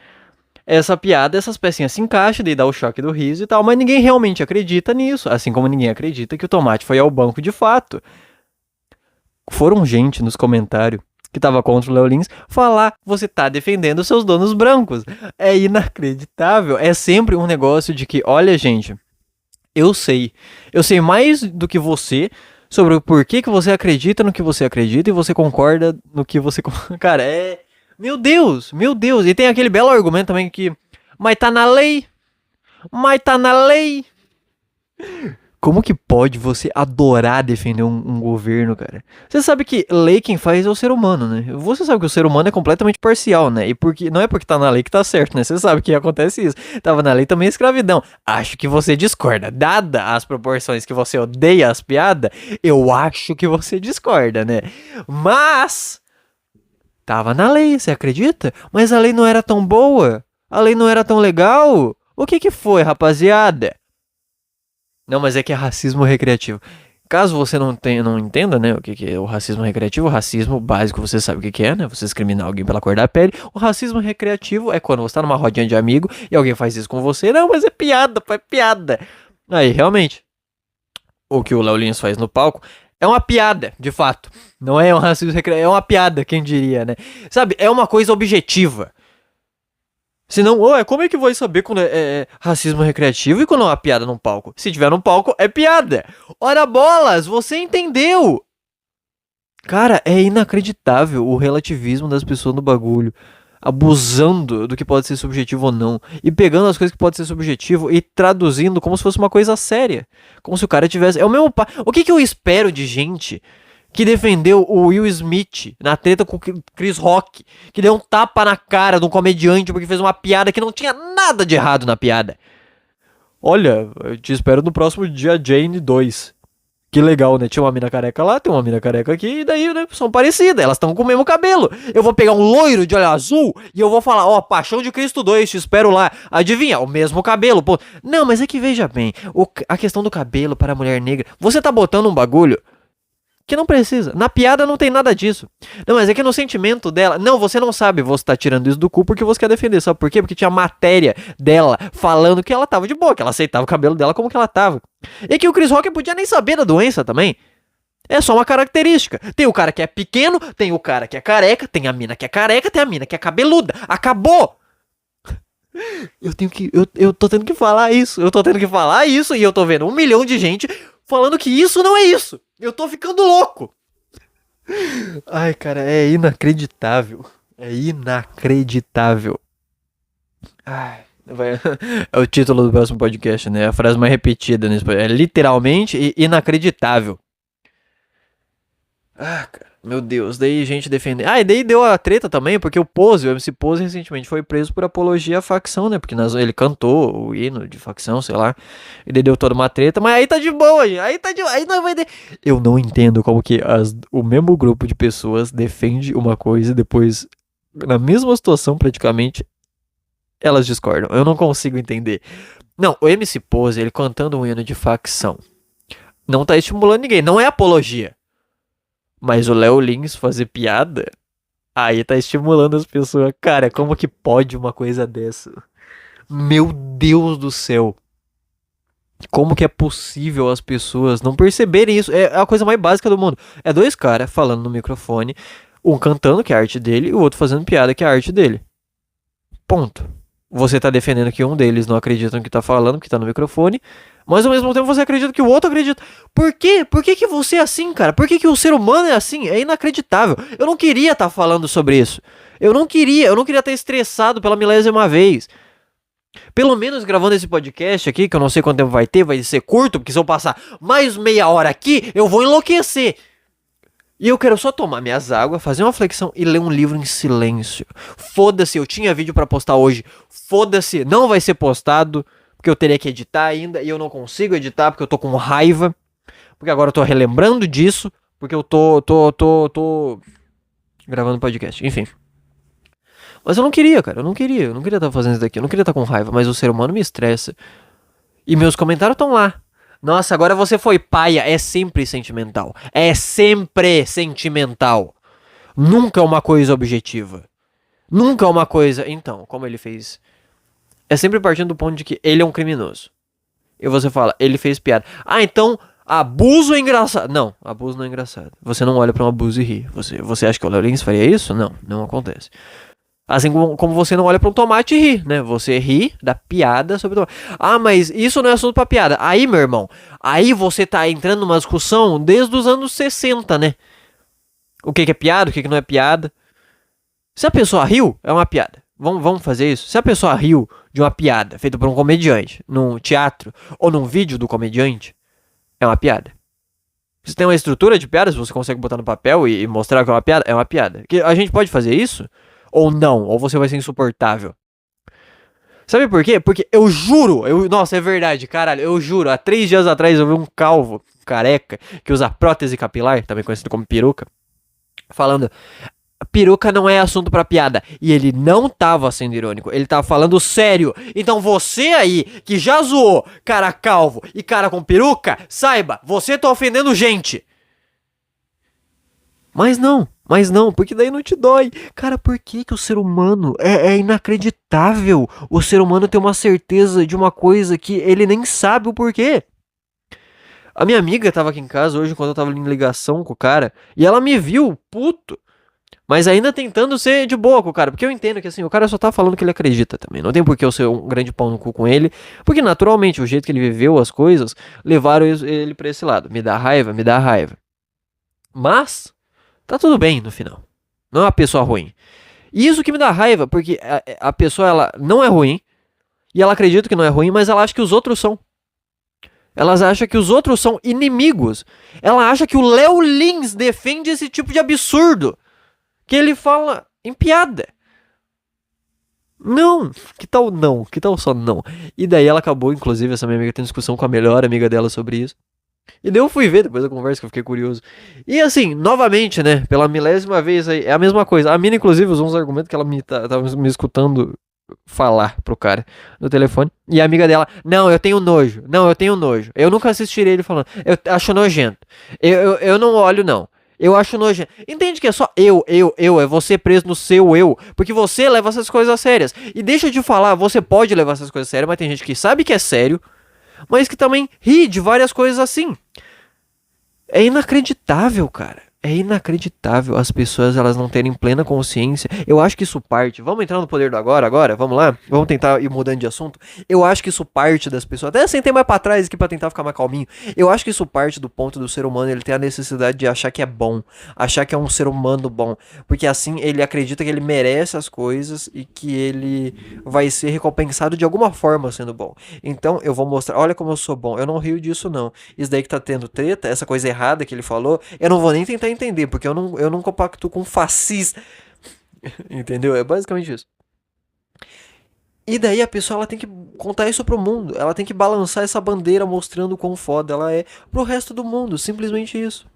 B: essa piada, essas pecinhas se encaixam, daí dá o choque do riso e tal, mas ninguém realmente acredita nisso, assim como ninguém acredita que o tomate foi ao banco de fato. Foram gente nos comentários que tava contra o Léo Lins falar, você tá defendendo seus donos brancos. É inacreditável, é sempre um negócio de que, olha gente, eu sei mais do que você sobre o porquê que você acredita no que você acredita e você concorda no que você... Cara, Meu Deus, e tem aquele belo argumento também que, mas tá na lei, Como que pode você adorar defender um governo, cara? Você sabe que lei quem faz é o ser humano, né? Você sabe que o ser humano é completamente parcial, né? E porque não é porque tá na lei que tá certo, né? Você sabe que acontece isso. Tava na lei também a escravidão. Acho que você discorda. Dada as proporções que você odeia as piadas, eu acho que você discorda, né? Mas... tava na lei, você acredita? Mas a lei não era tão boa. A lei não era tão legal. O que foi, rapaziada? Não, mas é que é racismo recreativo. Caso você não entenda, né, o que é o racismo recreativo, o racismo básico você sabe o que é, né? Você discriminar alguém pela cor da pele. O racismo recreativo é quando você tá numa rodinha de amigo e alguém faz isso com você. Não, mas é piada, pô, é piada. Aí, realmente, o que o Léo Lins faz no palco é uma piada, de fato. Não é um racismo recreativo, é uma piada, quem diria, né? Sabe, é uma coisa objetiva. Senão, como é que vai saber quando é racismo recreativo e quando é uma piada num palco? Se tiver num palco, é piada. Ora bolas, você entendeu? Cara, é inacreditável o relativismo das pessoas no bagulho. Abusando do que pode ser subjetivo ou não. E pegando as coisas que pode ser subjetivo e traduzindo como se fosse uma coisa séria. Como se o cara tivesse... É o mesmo... O que eu espero de gente que defendeu o Will Smith na treta com o Chris Rock, que deu um tapa na cara de um comediante porque fez uma piada que não tinha nada de errado na piada. Olha, eu te espero no próximo dia Jane 2. Que legal, né? Tinha uma mina careca lá, tem uma mina careca aqui, e daí, né, são parecidas, elas estão com o mesmo cabelo. Eu vou pegar um loiro de olho azul e eu vou falar, Paixão de Cristo 2, te espero lá. Adivinha? O mesmo cabelo, pô. Não, mas é que veja bem, a questão do cabelo para a mulher negra, você tá botando um bagulho que não precisa. Na piada não tem nada disso. Não, mas é que no sentimento dela... Não, você não sabe, você tá tirando isso do cu porque você quer defender. Sabe por quê? Porque tinha matéria dela falando que ela tava de boa, que ela aceitava o cabelo dela como que ela tava. E que o Chris Rock podia nem saber da doença também. É só uma característica. Tem o cara que é pequeno, tem o cara que é careca, tem a mina que é careca, tem a mina que é cabeluda. Acabou! Eu tô tendo que falar isso. E eu tô vendo 1 milhão de gente falando que isso não é isso. Eu tô ficando louco. Ai, cara, é inacreditável. Ai, é o título do próximo podcast, né? A frase mais repetida nesse podcast. É literalmente inacreditável. Ah, cara, meu Deus, daí gente defende. E daí deu a treta também, porque o MC Pose recentemente foi preso por apologia à facção, né? Porque ele cantou o hino de facção, sei lá. E daí deu toda uma treta, mas aí tá de boa, gente. Aí não vai ter. Eu não entendo como que o mesmo grupo de pessoas defende uma coisa e depois, na mesma situação praticamente, elas discordam. Eu não consigo entender. Não, o MC Pose, ele cantando um hino de facção, não tá estimulando ninguém, não é apologia. Mas o Léo Lins fazer piada, aí tá estimulando as pessoas. Cara, como que pode uma coisa dessa? Meu Deus do céu. Como que é possível as pessoas não perceberem isso? É a coisa mais básica do mundo. É 2 caras falando no microfone, um cantando, que é a arte dele, e o outro fazendo piada, que é a arte dele. Ponto. você tá defendendo que um deles não acredita no que tá falando, que tá no microfone, mas ao mesmo tempo você acredita que o outro acredita. Por quê? Por que que você é assim, cara? Por que que o ser humano é assim? É inacreditável. Eu não queria estar falando sobre isso. Eu não queria estar estressado pela milésima vez. Pelo menos gravando esse podcast aqui, que eu não sei quanto tempo vai ter, vai ser curto, porque se eu passar mais meia hora aqui, eu vou enlouquecer. E eu quero só tomar minhas águas, fazer uma flexão e ler um livro em silêncio. Foda-se, eu tinha vídeo pra postar hoje. Foda-se, não vai ser postado, porque eu teria que editar ainda, e eu não consigo editar porque eu tô com raiva. Porque agora eu tô relembrando disso, porque eu tô gravando podcast, enfim. Mas eu não queria, cara, eu não queria estar fazendo isso daqui, eu não queria estar com raiva, mas o ser humano me estressa. E meus comentários estão lá. Nossa, agora você foi paia. É sempre sentimental. É sempre sentimental. Nunca é uma coisa objetiva. Nunca é uma coisa. Então, como ele fez. É sempre partindo do ponto de que ele é um criminoso. E você fala, ele fez piada. Ah, então abuso é engraçado. Não, abuso não é engraçado. Você não olha pra um abuso e ri. Você acha que o Léo Lins faria isso? Não, não acontece. Assim como você não olha para um tomate e ri, né? Você ri da piada sobre o tomate. Ah, mas isso não é assunto pra piada. Aí, meu irmão, aí você tá entrando numa discussão desde os anos 60, né? O que é piada, o que não é piada. Se a pessoa riu, é uma piada. Vamos fazer isso? Se a pessoa riu de uma piada feita por um comediante, num teatro ou num vídeo do comediante, é uma piada. Se tem uma estrutura de piada, se você consegue botar no papel e mostrar que é uma piada, é uma piada. Que a gente pode fazer isso? Ou não, ou você vai ser insuportável. Sabe por quê? Porque eu juro, nossa, é verdade, caralho, eu juro, há 3 dias atrás eu vi um calvo, careca, que usa prótese capilar, também conhecido como peruca, falando, peruca não é assunto pra piada. E ele não tava sendo irônico, ele tava falando sério. Então você aí, que já zoou cara calvo e cara com peruca, saiba, você tá ofendendo gente. Mas não, porque daí não te dói. Cara, por que que o ser humano é inacreditável? O ser humano tem uma certeza de uma coisa que ele nem sabe o porquê. A minha amiga tava aqui em casa hoje quando eu tava em ligação com o cara, e ela me viu, puto, mas ainda tentando ser de boa com o cara, porque eu entendo que assim, o cara só tá falando que ele acredita também. Não tem por que eu ser um grande pau no cu com ele, porque naturalmente o jeito que ele viveu as coisas levaram ele pra esse lado. Me dá raiva, me dá raiva. Mas tá tudo bem no final. Não é uma pessoa ruim. E isso que me dá raiva, porque a pessoa ela não é ruim, e ela acredita que não é ruim, mas ela acha que os outros são. Elas acham que os outros são inimigos. Ela acha que o Léo Lins defende esse tipo de absurdo. Que ele fala em piada. Não, que tal não? Que tal só não? E daí ela acabou, inclusive, essa minha amiga tem discussão com a melhor amiga dela sobre isso. E daí eu fui ver depois da conversa que eu fiquei curioso. E assim, novamente, né? Pela milésima vez aí, é a mesma coisa. A mina, inclusive, usou uns argumentos que ela tava me escutando falar pro cara no telefone. E a amiga dela, não, eu tenho nojo. Não, eu tenho nojo. Eu nunca assistirei ele falando. Eu acho nojento. Eu não olho, não. Eu acho nojento. Entende que é só é você preso no seu eu. Porque você leva essas coisas a sérias. E deixa de falar, você pode levar essas coisas a sério, mas tem gente que sabe que é sério, mas que também ri de várias coisas assim. É inacreditável, cara. É inacreditável as pessoas elas não terem plena consciência. Eu acho que isso parte. Vamos entrar no poder do agora? Vamos lá? Vamos tentar ir mudando de assunto. Eu acho que isso parte das pessoas. Até sentei mais pra trás aqui pra tentar ficar mais calminho. Eu acho que isso parte do ponto do ser humano ele ter a necessidade de achar que é bom. Achar que é um ser humano bom. Porque assim ele acredita que ele merece as coisas e que ele vai ser recompensado de alguma forma sendo bom. Então eu vou mostrar. Olha como eu sou bom. Eu não rio disso não. Isso daí que tá tendo treta, essa coisa errada que ele falou, eu não vou nem tentar entender, porque eu não compacto com fascista. Entendeu? É basicamente isso. E daí a pessoa ela tem que contar isso pro mundo. Ela tem que balançar essa bandeira mostrando quão foda ela é pro resto do mundo. Simplesmente isso.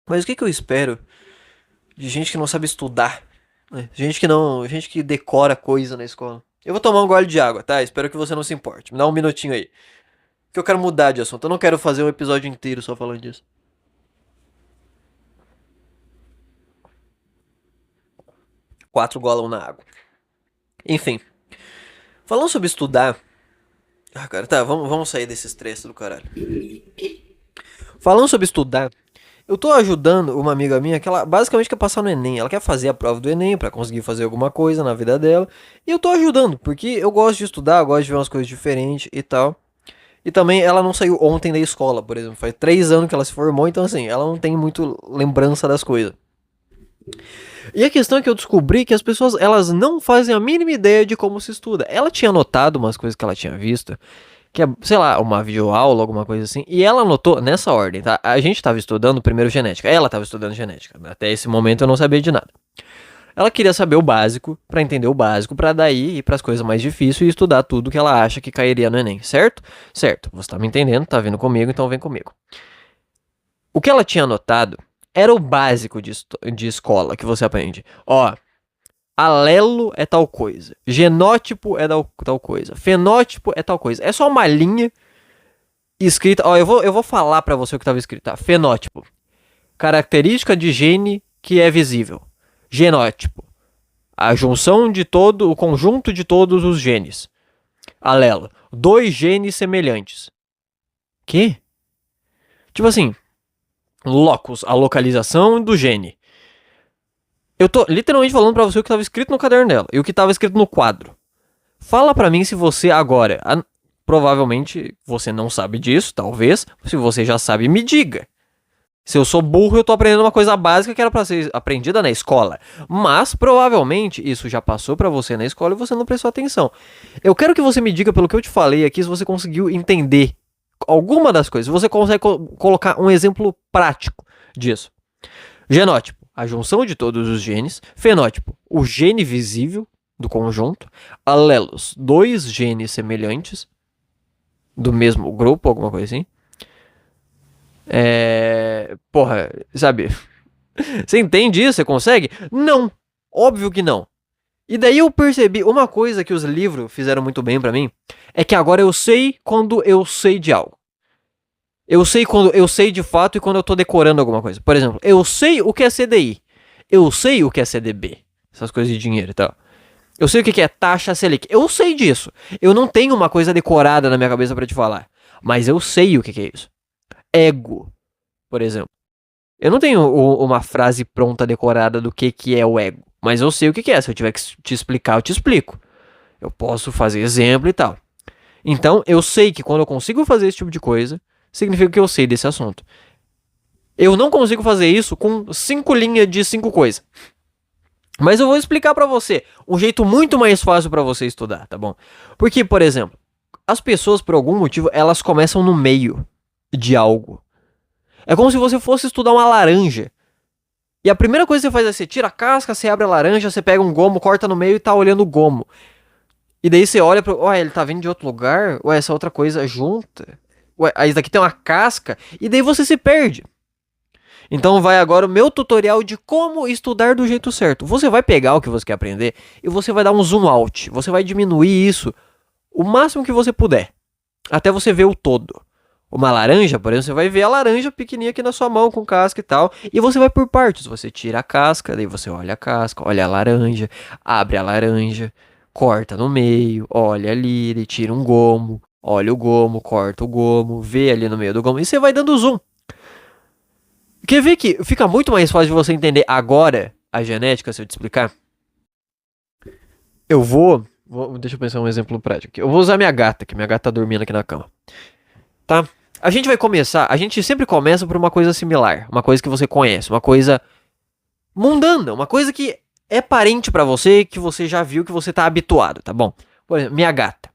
B: Mas o que eu espero de gente que não sabe estudar? Né? Gente que decora coisa na escola. Eu vou tomar um gole de água, tá? Espero que você não se importe. Me dá um minutinho aí. Que eu quero mudar de assunto. Eu não quero fazer um episódio inteiro só falando disso. 4 golão na água. Enfim. Falando sobre estudar. Ah, cara, tá, vamos sair desse estresse do caralho. Falando sobre estudar, Eu tô ajudando uma amiga minha que ela basicamente quer passar no Enem. Ela quer fazer a prova do Enem pra conseguir fazer alguma coisa na vida dela. E eu tô ajudando, porque eu gosto de estudar, eu gosto de ver umas coisas diferentes e tal. E também ela não saiu ontem da escola, por exemplo. Faz 3 anos que ela se formou, então assim, ela não tem muito lembrança das coisas. E a questão é que eu descobri que as pessoas, elas não fazem a mínima ideia de como se estuda. Ela tinha notado umas coisas que ela tinha visto, que é, sei lá, uma videoaula, alguma coisa assim, e ela anotou nessa ordem, tá? A gente tava estudando primeiro genética, ela tava estudando genética. Até esse momento eu não sabia de nada. Ela queria saber o básico, pra entender o básico, pra daí ir pras coisas mais difíceis e estudar tudo que ela acha que cairia no Enem, certo? Certo, você tá me entendendo, tá vindo comigo, então vem comigo. O que ela tinha anotado era o básico de escola que você aprende. Ó, alelo é tal coisa, genótipo é tal coisa, fenótipo é tal coisa. É só uma linha escrita. Ó, eu vou falar pra você o que tava escrito, tá? Fenótipo, característica de gene que é visível. Genótipo, a junção de todo, o conjunto de todos os genes. Alelo, dois genes semelhantes. Que? Tipo assim, locus, a localização do gene. Eu tô literalmente falando pra você o que tava escrito no caderno dela e o que tava escrito no quadro. Fala pra mim se você agora, provavelmente você não sabe disso, talvez. Se você já sabe, me diga. Se eu sou burro, eu tô aprendendo uma coisa básica que era pra ser aprendida na escola. Mas, provavelmente, isso já passou pra você na escola e você não prestou atenção. Eu quero que você me diga, pelo que eu te falei aqui, se você conseguiu entender alguma das coisas. Se você consegue colocar um exemplo prático disso. Genótipo, a junção de todos os genes. Fenótipo, o gene visível do conjunto. Alelos, dois genes semelhantes do mesmo grupo, alguma coisa assim. Porra, sabe? Você entende isso? Você consegue? Não. Óbvio que não. E daí eu percebi uma coisa que os livros fizeram muito bem pra mim. É que agora eu sei quando eu sei de algo. Eu sei quando eu sei de fato e quando eu tô decorando alguma coisa. Por exemplo, eu sei o que é CDI. Eu sei o que é CDB. Essas coisas de dinheiro e tal. Eu sei o que é taxa Selic. Eu sei disso. Eu não tenho uma coisa decorada na minha cabeça pra te falar. Mas eu sei o que é isso. Ego, por exemplo. Eu não tenho uma frase pronta decorada do que é o ego. Mas eu sei o que é. Se eu tiver que te explicar, eu te explico. Eu posso fazer exemplo e tal. Então, eu sei que quando eu consigo fazer esse tipo de coisa, significa que eu sei desse assunto. Eu não consigo fazer isso com 5 linhas de 5 coisas. Mas eu vou explicar pra você um jeito muito mais fácil pra você estudar, tá bom? Porque, por exemplo, as pessoas, por algum motivo, elas começam no meio de algo. É como se você fosse estudar uma laranja. E a primeira coisa que você faz é você tira a casca, você abre a laranja, você pega um gomo, corta no meio e tá olhando o gomo. E daí você olha pro... Ué, ele tá vindo de outro lugar? Ué, essa outra coisa junta? Ué, aí daqui tem uma casca. E daí você se perde. Então vai agora o meu tutorial de como estudar do jeito certo. Você vai pegar o que você quer aprender e você vai dar um zoom out. Você vai diminuir isso o máximo que você puder. Até você ver o todo. Uma laranja, por exemplo, você vai ver a laranja pequenininha aqui na sua mão com casca e tal. E você vai por partes. Você tira a casca, daí você olha a casca, olha a laranja, abre a laranja, corta no meio, olha ali, ele tira um gomo, olha o gomo, corta o gomo, vê ali no meio do gomo. E você vai dando zoom. Quer ver que fica muito mais fácil de você entender agora a genética, se eu te explicar? Eu deixa eu pensar um exemplo prático aqui. Eu vou usar minha gata, que minha gata tá dormindo aqui na cama. Tá? A gente sempre começa por uma coisa similar. Uma coisa que você conhece, uma coisa mundana, uma coisa que é parente pra você, que você já viu, que você tá habituado, tá bom? Por exemplo, minha gata.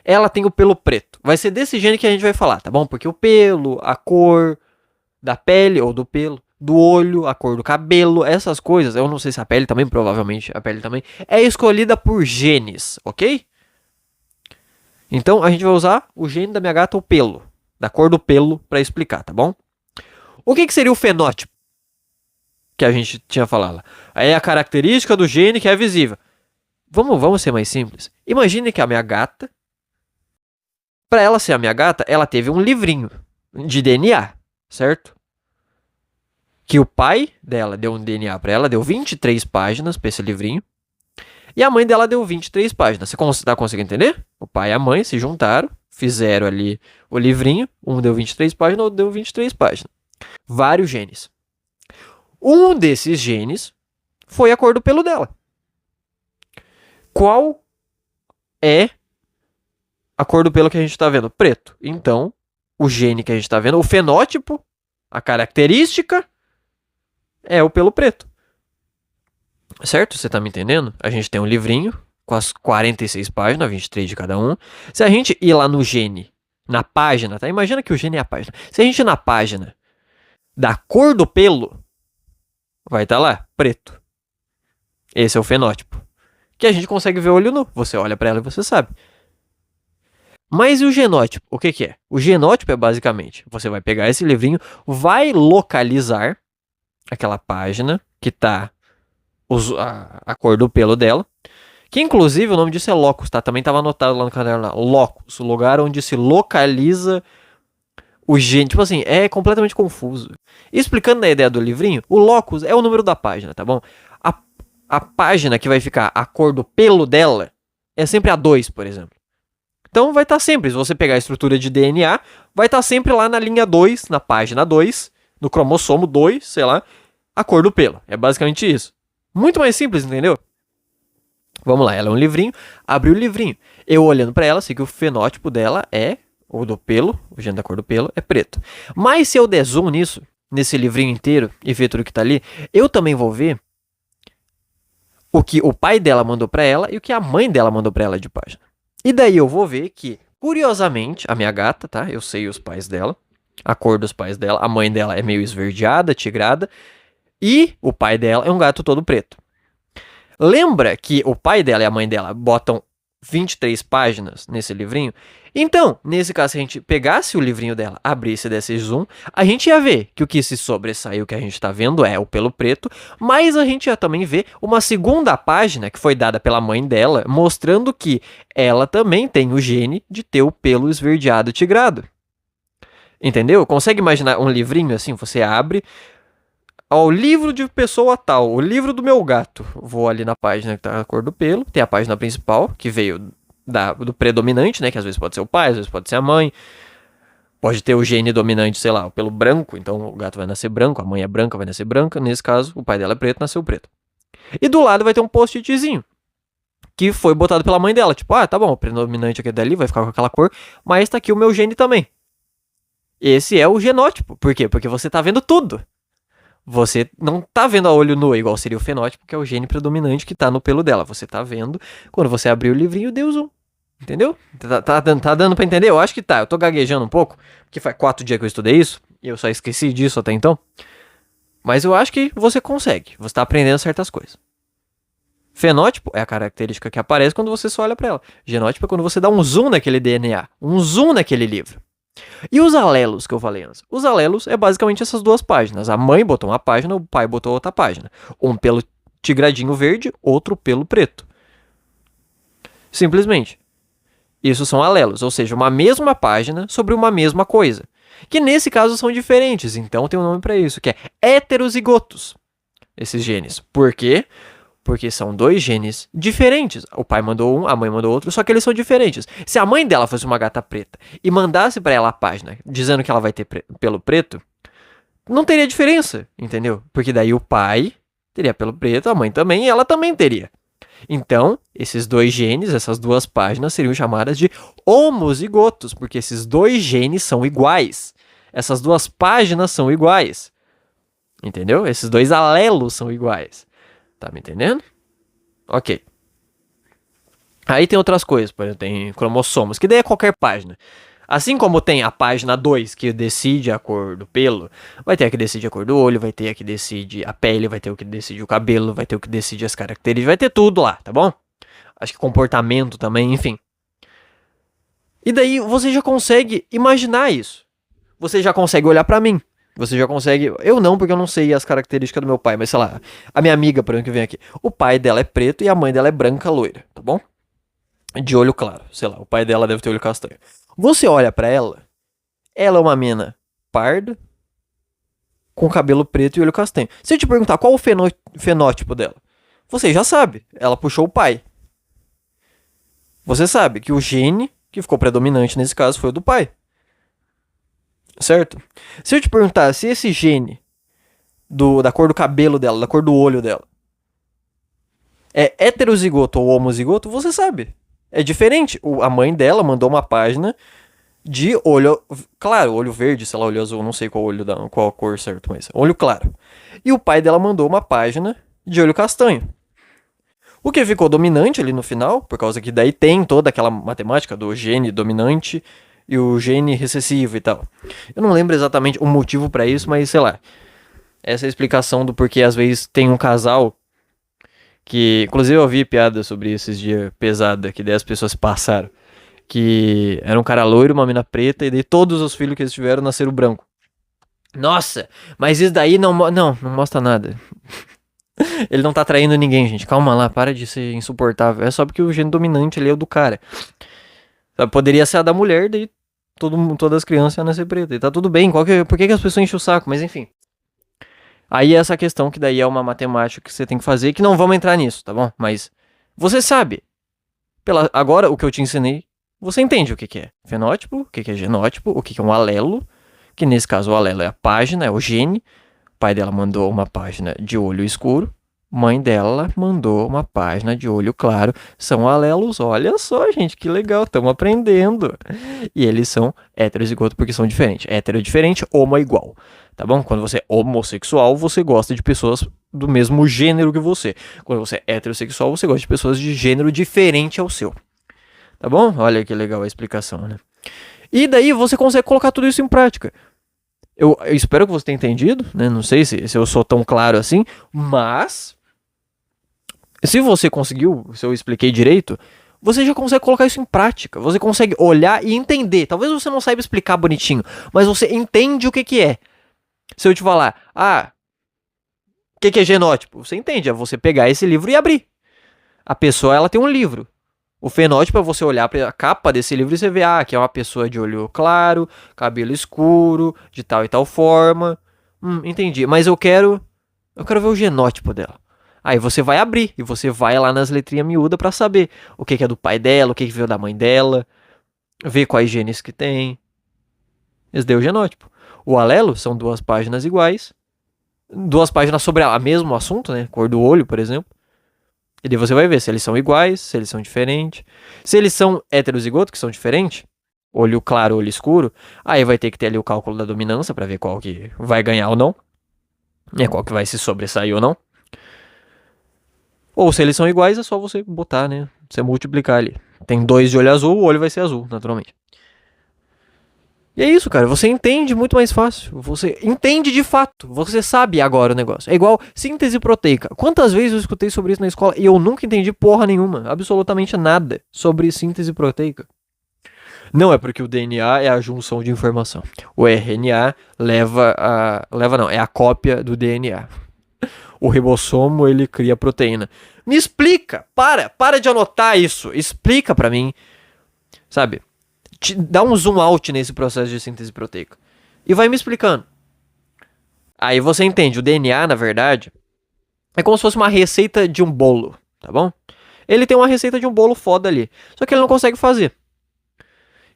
B: Ela tem o pelo preto. Vai ser desse gênero que a gente vai falar, tá bom? Porque o pelo, a cor da pele ou do pelo, do olho, a cor do cabelo, essas coisas, eu não sei se a pele também, provavelmente a pele também, é escolhida por genes, ok? Então a gente vai usar o gene da minha gata, o pelo, da cor do pelo, pra explicar, tá bom? O que seria o fenótipo? Que a gente tinha falado. É a característica do gene que é visível. Vamos ser mais simples. Imagine que a minha gata, pra ela ser a minha gata, ela teve um livrinho de DNA. Certo? Que o pai dela deu um DNA pra ela, deu 23 páginas pra esse livrinho. E a mãe dela deu 23 páginas. Você tá conseguindo entender? O pai e a mãe se juntaram, fizeram ali o livrinho. Um deu 23 páginas, outro deu 23 páginas. Vários genes. Um desses genes foi a cor do pelo dela. Qual é a cor do pelo que a gente tá vendo? Preto. Então, o gene que a gente tá vendo, o fenótipo, a característica, é o pelo preto. Certo? Você tá me entendendo? A gente tem um livrinho com as 46 páginas, 23 de cada um. Se a gente ir lá no gene, na página, tá? Imagina que o gene é a página. Se a gente ir na página da cor do pelo, vai estar lá, preto. Esse é o fenótipo. Que a gente consegue ver olho nu. Você olha pra ela e você sabe. Mas e o genótipo? O que é? O genótipo é basicamente, você vai pegar esse livrinho, vai localizar aquela página que tá a cor do pelo dela. Que inclusive o nome disso é locus, tá? Também estava anotado lá no caderno lá. Locus, o lugar onde se localiza o gene. Tipo assim, é completamente confuso. Explicando a ideia do livrinho, o locus é o número da página, tá bom? A página que vai ficar a cor do pelo dela é sempre a 2, por exemplo. Então vai estar sempre, se você pegar a estrutura de DNA, vai estar sempre lá na linha 2, na página 2, no cromossomo 2, sei lá, a cor do pelo. É basicamente isso. Muito mais simples, entendeu? Vamos lá, ela é um livrinho, abre o livrinho. Eu olhando pra ela, sei que o fenótipo dela é, ou do pelo, o gene da cor do pelo, é preto. Mas se eu der zoom nisso, nesse livrinho inteiro, e ver tudo que tá ali, eu também vou ver o que o pai dela mandou pra ela e o que a mãe dela mandou pra ela de página. E daí eu vou ver que, curiosamente, a minha gata, tá? Eu sei os pais dela, a cor dos pais dela, a mãe dela é meio esverdeada, tigrada, e o pai dela é um gato todo preto. Lembra que o pai dela e a mãe dela botam 23 páginas nesse livrinho? Então, nesse caso, se a gente pegasse o livrinho dela, abrisse e desse zoom, a gente ia ver que o que se sobressaiu que a gente tá vendo é o pelo preto, mas a gente ia também ver uma segunda página que foi dada pela mãe dela, mostrando que ela também tem o gene de ter o pelo esverdeado tigrado. Entendeu? Consegue imaginar um livrinho assim? Você abre... Ó, o livro de pessoa tal, o livro do meu gato. Vou ali na página que tá a cor do pelo. Tem a página principal, que veio do predominante, né? Que às vezes pode ser o pai, às vezes pode ser a mãe. Pode ter o gene dominante, sei lá, o pelo branco. Então o gato vai nascer branco, a mãe é branca, vai nascer branca. Nesse caso, o pai dela é preto, nasceu preto. E do lado vai ter um post-itzinho, que foi botado pela mãe dela. Tipo, tá bom, o predominante aqui dali vai ficar com aquela cor, mas tá aqui o meu gene também. Esse é o genótipo. Por quê? Porque você tá vendo tudo. Você não tá vendo a olho nu, igual seria o fenótipo, que é o gene predominante que tá no pelo dela. Você tá vendo, quando você abrir o livrinho, deu zoom. Entendeu? Tá dando pra entender? Eu acho que tá. Eu tô gaguejando um pouco, porque faz 4 dias que eu estudei isso, e eu só esqueci disso até então. Mas eu acho que você consegue. Você tá aprendendo certas coisas. Fenótipo é a característica que aparece quando você só olha pra ela. Genótipo é quando você dá um zoom naquele DNA, um zoom naquele livro. E os alelos que eu falei antes? Os alelos é basicamente essas duas páginas. A mãe botou uma página, o pai botou outra página. Um pelo tigradinho verde, outro pelo preto. Simplesmente. Isso são alelos, ou seja, uma mesma página sobre uma mesma coisa. Que nesse caso são diferentes, então tem um nome para isso, que é heterozigotos. Esses genes. Por quê? Porque são dois genes diferentes. O pai mandou um, a mãe mandou outro, só que eles são diferentes. Se a mãe dela fosse uma gata preta e mandasse pra ela a página dizendo que ela vai ter pelo preto, não teria diferença, entendeu? Porque daí o pai teria pelo preto, a mãe também, e ela também teria. Então, esses dois genes, essas duas páginas seriam chamadas de homozigotos, porque esses dois genes são iguais. Essas duas páginas são iguais. Entendeu? Esses dois alelos são iguais. Tá me entendendo? Ok. Aí tem outras coisas, por exemplo, tem cromossomos, que daí é qualquer página. Assim como tem a página 2, que decide a cor do pelo, vai ter a que decide a cor do olho, vai ter a que decide a pele, vai ter o que decide o cabelo, vai ter o que decide as características, vai ter tudo lá, tá bom? Acho que comportamento também, enfim. E daí você já consegue imaginar isso. Você já consegue olhar pra mim. Você já consegue... Eu não, porque eu não sei as características do meu pai, mas sei lá, a minha amiga, por exemplo, que vem aqui, o pai dela é preto e a mãe dela é branca loira, tá bom? De olho claro, sei lá, o pai dela deve ter olho castanho. Você olha pra ela, ela é uma mina parda, com cabelo preto e olho castanho. Se eu te perguntar qual o fenótipo dela, você já sabe, ela puxou o pai. Você sabe que o gene que ficou predominante nesse caso foi o do pai. certo? Se eu te perguntar se esse gene da cor do cabelo dela, da cor do olho dela, é heterozigoto ou homozigoto, você sabe. É diferente. A mãe dela mandou uma página de olho claro, olho verde, sei lá, olho azul, não sei qual a cor certo, mas olho claro. E o pai dela mandou uma página de olho castanho. O que ficou dominante ali no final, por causa que daí tem toda aquela matemática do gene dominante e o gene recessivo e tal. Eu não lembro exatamente o motivo pra isso, mas sei lá. Essa é a explicação do porquê às vezes tem um casal que, inclusive eu ouvi piada sobre esses dias pesada, que 10 pessoas se passaram. Que era um cara loiro, uma mina preta, e daí todos os filhos que eles tiveram nasceram branco. Nossa, mas isso daí não mostra nada. Ele não tá traindo ninguém, gente. Calma lá, para de ser insuportável. É só porque o gene dominante ali é o do cara. Poderia ser a da mulher, daí todas as crianças iam nascer preta. E tá tudo bem, por que as pessoas enchem o saco? Mas enfim. Aí essa questão que daí é uma matemática que você tem que fazer, que não vamos entrar nisso, tá bom? Mas você sabe. Agora, o que eu te ensinei, você entende o que é fenótipo, o que é genótipo, o que é um alelo, que nesse caso o alelo é a página, é o gene. O pai dela mandou uma página de olho escuro, mãe dela mandou uma página de olho claro. São alelos, olha só, gente, que legal, estamos aprendendo. E eles são heterozigotos porque são diferentes. Hétero é diferente, homo é igual, tá bom? Quando você é homossexual, você gosta de pessoas do mesmo gênero que você. Quando você é heterossexual, você gosta de pessoas de gênero diferente ao seu. Tá bom? Olha que legal a explicação, né? E daí você consegue colocar tudo isso em prática. Eu espero que você tenha entendido, né? Não sei se eu sou tão claro assim, mas se você conseguiu, se eu expliquei direito, você já consegue colocar isso em prática. Você consegue olhar e entender. Talvez você não saiba explicar bonitinho, mas você entende o que é. Se eu te falar, o que é genótipo? Você entende, é você pegar esse livro e abrir. A pessoa, ela tem um livro. O fenótipo é você olhar para a capa desse livro e você ver, que é uma pessoa de olho claro, cabelo escuro, de tal e tal forma. Entendi. Mas eu quero ver o genótipo dela. Aí você vai abrir e você vai lá nas letrinhas miúdas para saber o que é do pai dela, o que veio da mãe dela, ver quais genes que tem. Esse daí é o genótipo. O alelo são 2 páginas iguais, 2 páginas sobre o mesmo assunto, né? Cor do olho, por exemplo. E daí você vai ver se eles são iguais, se eles são diferentes. Se eles são heterozigotos, que são diferentes, olho claro, olho escuro, aí vai ter que ter ali o cálculo da dominância para ver qual que vai ganhar ou não. Qual que vai se sobressair ou não. Ou se eles são iguais, é só você botar, né? Você multiplicar ali. Tem 2 de olho azul, o olho vai ser azul, naturalmente. E é isso, cara. Você entende muito mais fácil. Você entende de fato. Você sabe agora o negócio. É igual síntese proteica. Quantas vezes eu escutei sobre isso na escola e eu nunca entendi porra nenhuma. Absolutamente nada sobre síntese proteica. Não é porque o DNA é a junção de informação. O RNA é a cópia do DNA. O ribossomo, ele cria proteína. Me explica. Para de anotar isso. Explica pra mim. Sabe? Dá um zoom out nesse processo de síntese proteica. E vai me explicando. Aí você entende, o DNA, na verdade, é como se fosse uma receita de um bolo, tá bom? Ele tem uma receita de um bolo foda ali, só que ele não consegue fazer.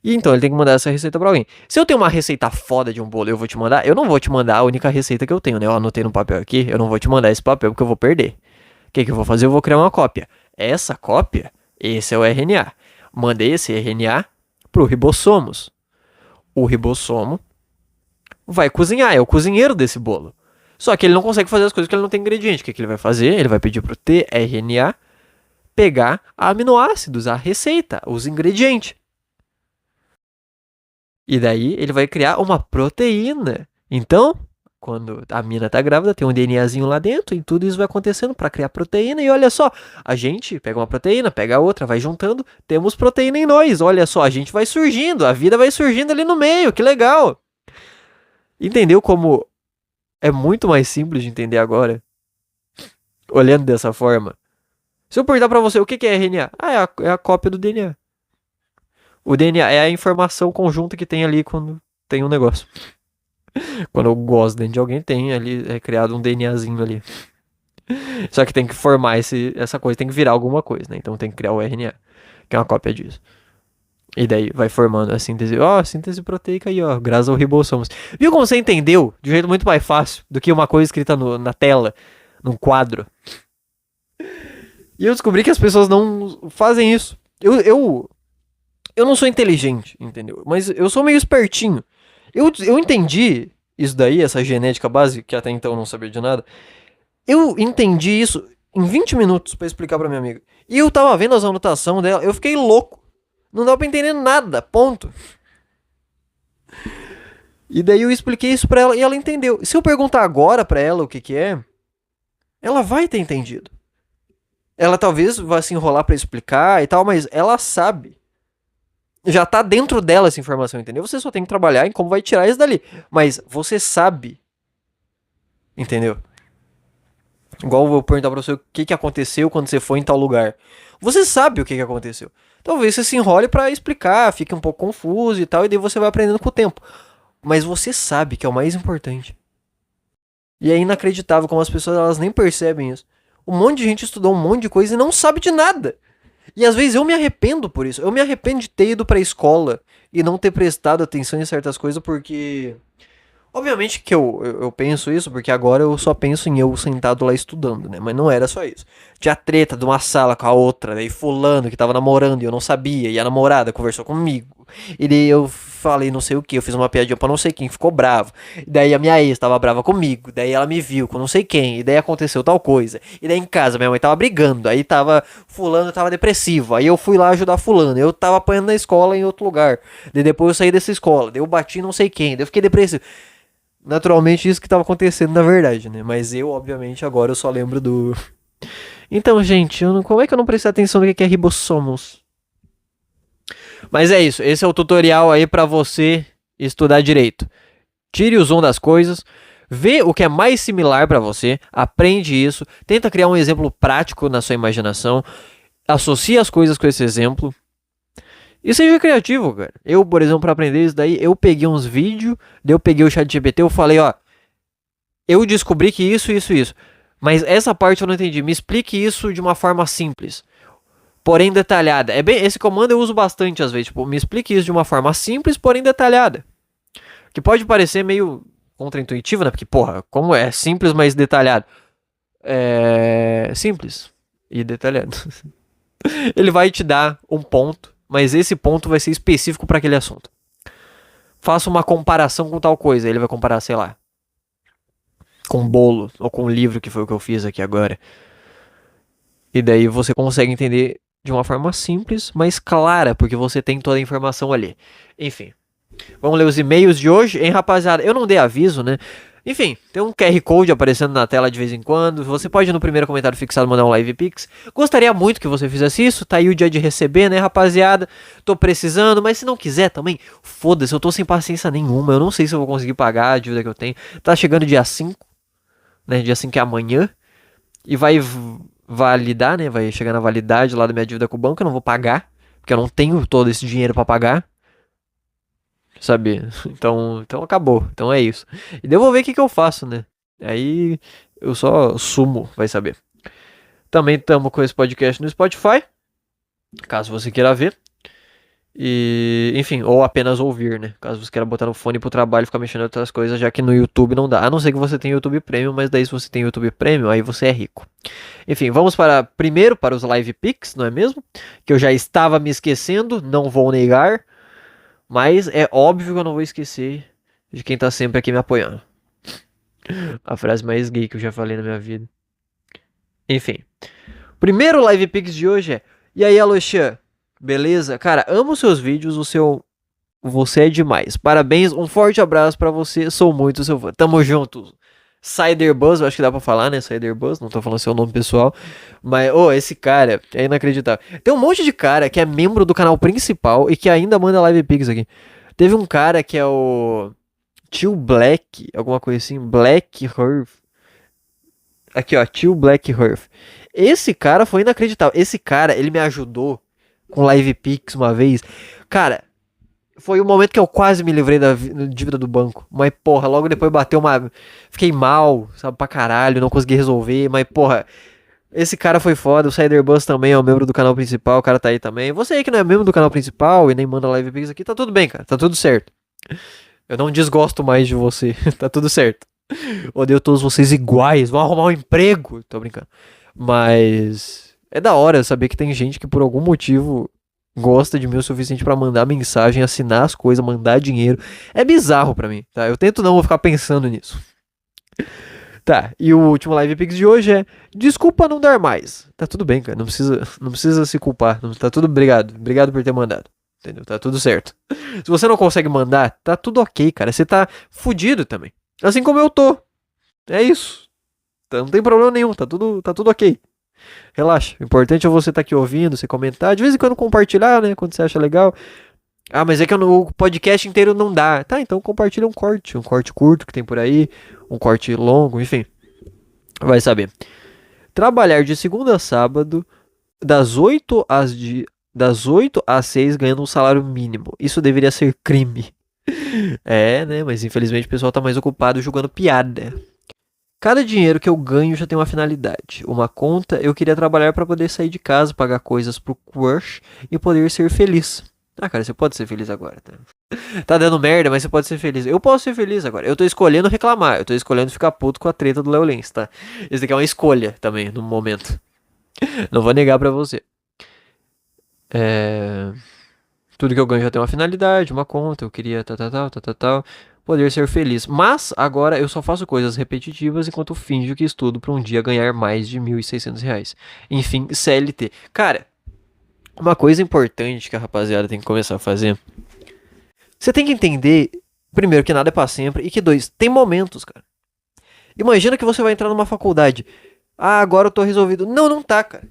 B: E então ele tem que mandar essa receita pra alguém. Se eu tenho uma receita foda de um bolo e eu vou te mandar, eu não vou te mandar a única receita que eu tenho, né? Eu anotei no papel aqui, eu não vou te mandar esse papel porque eu vou perder. O que eu vou fazer? Eu vou criar uma cópia. Essa cópia, esse é o RNA. Mandei esse RNA pro ribossomos. O ribossomo vai cozinhar, é o cozinheiro desse bolo. Só que ele não consegue fazer as coisas porque ele não tem ingrediente. O que ele vai fazer? Ele vai pedir pro tRNA pegar aminoácidos, a receita, os ingredientes. E daí ele vai criar uma proteína. Então, quando a mina tá grávida, tem um DNAzinho lá dentro e tudo isso vai acontecendo para criar proteína. E olha só, a gente pega uma proteína, pega a outra, vai juntando, temos proteína em nós. Olha só, a gente vai surgindo, a vida vai surgindo ali no meio, que legal. Entendeu como é muito mais simples de entender agora? Olhando dessa forma. Se eu perguntar pra você o que é RNA? É a cópia do DNA. O DNA é a informação conjunta que tem ali quando tem um negócio. Quando eu gosto dentro de alguém, tem ali, é criado um DNAzinho ali. Só que tem que formar essa coisa, tem que virar alguma coisa, né? Então tem que criar o RNA, que é uma cópia disso. E daí vai formando a síntese. Ó, síntese proteica aí, ó. Graças ao ribossomos. Viu como você entendeu? De um jeito muito mais fácil do que uma coisa escrita na tela, num quadro. E eu descobri que as pessoas não fazem isso. Eu não sou inteligente, entendeu? Mas eu sou meio espertinho. Eu entendi isso daí, essa genética básica, que até então eu não sabia de nada. Eu entendi isso em 20 minutos pra explicar pra minha amiga. E eu tava vendo as anotações dela, eu fiquei louco. Não dá pra entender nada, ponto. E daí eu expliquei isso pra ela e ela entendeu. Se eu perguntar agora pra ela o que que é, ela vai ter entendido. Ela talvez vá se enrolar pra explicar e tal, mas ela sabe. Já tá dentro dela essa informação, entendeu? Você só tem que trabalhar em como vai tirar isso dali. Mas você sabe. Entendeu? Igual eu vou perguntar pra você o que que aconteceu quando você foi em tal lugar. Você sabe o que que aconteceu. Talvez você se enrole pra explicar, fique um pouco confuso e tal, e daí você vai aprendendo com o tempo. Mas você sabe que é o mais importante. E é inacreditável como as pessoas elas nem percebem isso. Um monte de gente estudou um monte de coisa e não sabe de nada. E às vezes eu me arrependo por isso. Eu me arrependo de ter ido pra escola e não ter prestado atenção em certas coisas porque... Obviamente que eu penso isso porque agora eu só penso em eu sentado lá estudando, né? Mas não era só isso. Tinha treta de uma sala com a outra, daí fulano que tava namorando e eu não sabia, e a namorada conversou comigo. E daí eu falei não sei o que, eu fiz uma piadinha pra não sei quem, ficou bravo. E daí a minha ex tava brava comigo, daí ela me viu com não sei quem, e daí aconteceu tal coisa. E daí em casa minha mãe tava brigando, aí tava fulano tava depressivo, aí eu fui lá ajudar fulano, eu tava apanhando na escola em outro lugar. Daí depois eu saí dessa escola, daí eu bati em não sei quem, daí eu fiquei depressivo. Naturalmente isso que tava acontecendo na verdade, né? Mas eu, obviamente, agora eu só lembro do... Então, gente, como é que eu não prestei atenção no que é ribossomos? Mas é isso, esse é o tutorial aí pra você estudar direito. Tire o zoom das coisas, vê o que é mais similar pra você, aprende isso, tenta criar um exemplo prático na sua imaginação, associa as coisas com esse exemplo. E seja criativo, cara. Eu, por exemplo, pra aprender isso daí, eu peguei uns vídeos, daí eu peguei o chat GPT, eu falei, ó, eu descobri que isso, mas essa parte eu não entendi. Me explique isso de uma forma simples, porém detalhada. É bem, esse comando eu uso bastante às vezes, tipo, me explique isso de uma forma simples, porém detalhada. Que pode parecer meio contraintuitivo, né? Porque, porra, como é simples, mas detalhado? É simples e detalhado. Ele vai te dar um ponto, mas esse ponto vai ser específico para aquele assunto. Faça uma comparação com tal coisa. Ele vai comparar, sei lá, com bolo ou com livro, que foi o que eu fiz aqui agora. E daí você consegue entender de uma forma simples, mas clara, porque você tem toda a informação ali. Enfim, vamos ler os e-mails de hoje, hein, rapaziada? Eu não dei aviso, né? Enfim, tem um QR Code aparecendo na tela de vez em quando. Você pode no primeiro comentário fixado mandar um Live Pix. Gostaria muito que você fizesse isso. Tá aí o dia de receber, né, rapaziada? Tô precisando, mas se não quiser também, foda-se, eu tô sem paciência nenhuma. Eu não sei se eu vou conseguir pagar a dívida que eu tenho. Tá chegando dia 5, né? Dia 5 é amanhã. E vai validar, né? Vai chegar na validade lá da minha dívida com o banco. Eu não vou pagar, porque eu não tenho todo esse dinheiro pra pagar. Sabe? Então acabou. Então é isso. E daí eu vou ver o que eu faço, né? Aí eu só sumo, vai saber. Também estamos com esse podcast no Spotify, caso você queira ver. E, enfim, ou apenas ouvir, né? Caso você queira botar no fone pro trabalho e ficar mexendo em outras coisas, já que no YouTube não dá. A não ser que você tenha YouTube Premium, mas daí se você tem YouTube Premium, aí você é rico. Enfim, vamos primeiro para os Live Picks, não é mesmo? Que eu já estava me esquecendo, não vou negar. Mas é óbvio que eu não vou esquecer de quem tá sempre aqui me apoiando. A frase mais gay que eu já falei na minha vida. Enfim. Primeiro Live Pix de hoje é... E aí, Aloxan? Beleza? Cara, amo seus vídeos, você é demais. Parabéns, um forte abraço pra você, sou muito seu fã. Tamo junto. Cyderbuzz, eu acho que dá pra falar, né? Cyderbuzz, não tô falando seu nome pessoal. Mas, esse cara é inacreditável. Tem um monte de cara que é membro do canal principal e que ainda manda Live Pix aqui. Teve um cara que é o Tio Black, alguma coisa assim, Black Earth. Aqui, ó, Tio Black Earth. Esse cara foi inacreditável. Esse cara, ele me ajudou com Live Pix uma vez. Cara, foi o momento que eu quase me livrei da dívida do banco. Mas, porra, logo depois bateu uma... Fiquei mal, sabe, pra caralho, não consegui resolver. Mas, porra, Esse cara foi foda, o Cyderbus também é um membro do canal principal, o cara tá aí também. Você aí que não é membro do canal principal e nem manda live pix aqui, tá tudo bem, cara, tá tudo certo. Eu não desgosto mais de você, tá tudo certo. Odeio todos vocês iguais, vão arrumar um emprego. Tô brincando. Mas é da hora saber que tem gente que por algum motivo gosta de mim o suficiente pra mandar mensagem, assinar as coisas, mandar dinheiro. É bizarro pra mim, tá? Eu tento não ficar pensando nisso. Tá, e o último Live Pix de hoje é: desculpa não dar mais. Tá tudo bem, cara. Não precisa se culpar. Tá tudo obrigado. Obrigado por ter mandado. Entendeu? Tá tudo certo. Se você não consegue mandar, tá tudo ok, cara. Você tá fudido também. Assim como eu tô. É isso. Não tem problema nenhum. Tá tudo ok. Relaxa. O importante é você estar aqui ouvindo, você comentar. De vez em quando compartilhar, né? Quando você acha legal. Ah, mas é que o podcast inteiro não dá. Tá, então compartilha um corte. Um corte curto que tem por aí. Um corte longo, enfim. Vai saber. Trabalhar de segunda a sábado, das 8 às 6, ganhando um salário mínimo. Isso deveria ser crime. É, né? Mas infelizmente o pessoal tá mais ocupado jogando piada. Cada dinheiro que eu ganho já tem uma finalidade. Uma conta, eu queria trabalhar para poder sair de casa, pagar coisas pro crush e poder ser feliz. Ah, cara, você pode ser feliz agora, tá? Tá dando merda, mas você pode ser feliz. Eu posso ser feliz agora. Eu tô escolhendo reclamar. Eu tô escolhendo ficar puto com a treta do Léo Lens, tá? Isso daqui é uma escolha também, no momento. Não vou negar pra você. É... Tudo que eu ganho já tem uma finalidade, uma conta. Eu queria tal. Poder ser feliz. Mas agora eu só faço coisas repetitivas enquanto finjo que estudo pra um dia ganhar mais de R$ 1.600. Enfim, CLT. Cara, uma coisa importante que a rapaziada tem que começar a fazer. Você tem que entender, primeiro, que nada é pra sempre. E que, dois, tem momentos, cara. Imagina que você vai entrar numa faculdade. Ah, agora eu tô resolvido. Não, não tá, cara.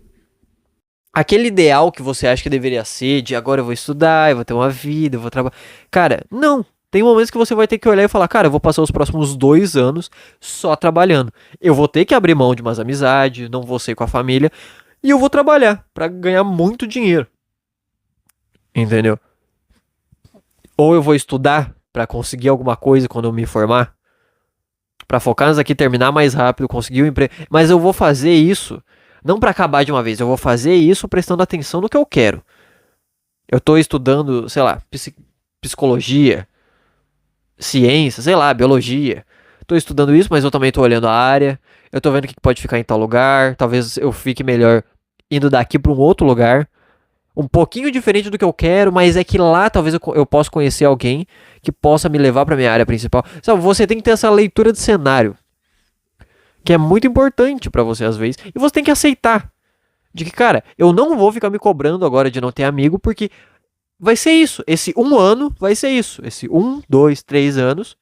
B: Aquele ideal que você acha que deveria ser, de agora eu vou estudar, eu vou ter uma vida, eu vou trabalhar. Cara, não. Tem momentos que você vai ter que olhar e falar, cara, eu vou passar os próximos 2 anos só trabalhando. Eu vou ter que abrir mão de umas amizades, não vou ser com a família, e eu vou trabalhar pra ganhar muito dinheiro. Entendeu? Ou eu vou estudar pra conseguir alguma coisa quando eu me formar, pra focar nisso aqui, terminar mais rápido, conseguir um emprego. Mas eu vou fazer isso não pra acabar de uma vez, eu vou fazer isso prestando atenção no que eu quero. Eu tô estudando, sei lá, psicologia, ciência, sei lá, biologia. Tô estudando isso, mas eu também tô olhando a área. Eu tô vendo o que pode ficar em tal lugar. Talvez eu fique melhor indo daqui pra um outro lugar. Um pouquinho diferente do que eu quero, mas é que lá talvez eu possa conhecer alguém que possa me levar pra minha área principal. Sabe, você tem que ter essa leitura de cenário, que é muito importante pra você às vezes. E você tem que aceitar de que, cara, eu não vou ficar me cobrando agora de não ter amigo, porque vai ser isso. Esse 1 ano vai ser isso. Esse 1, 2, 3 anos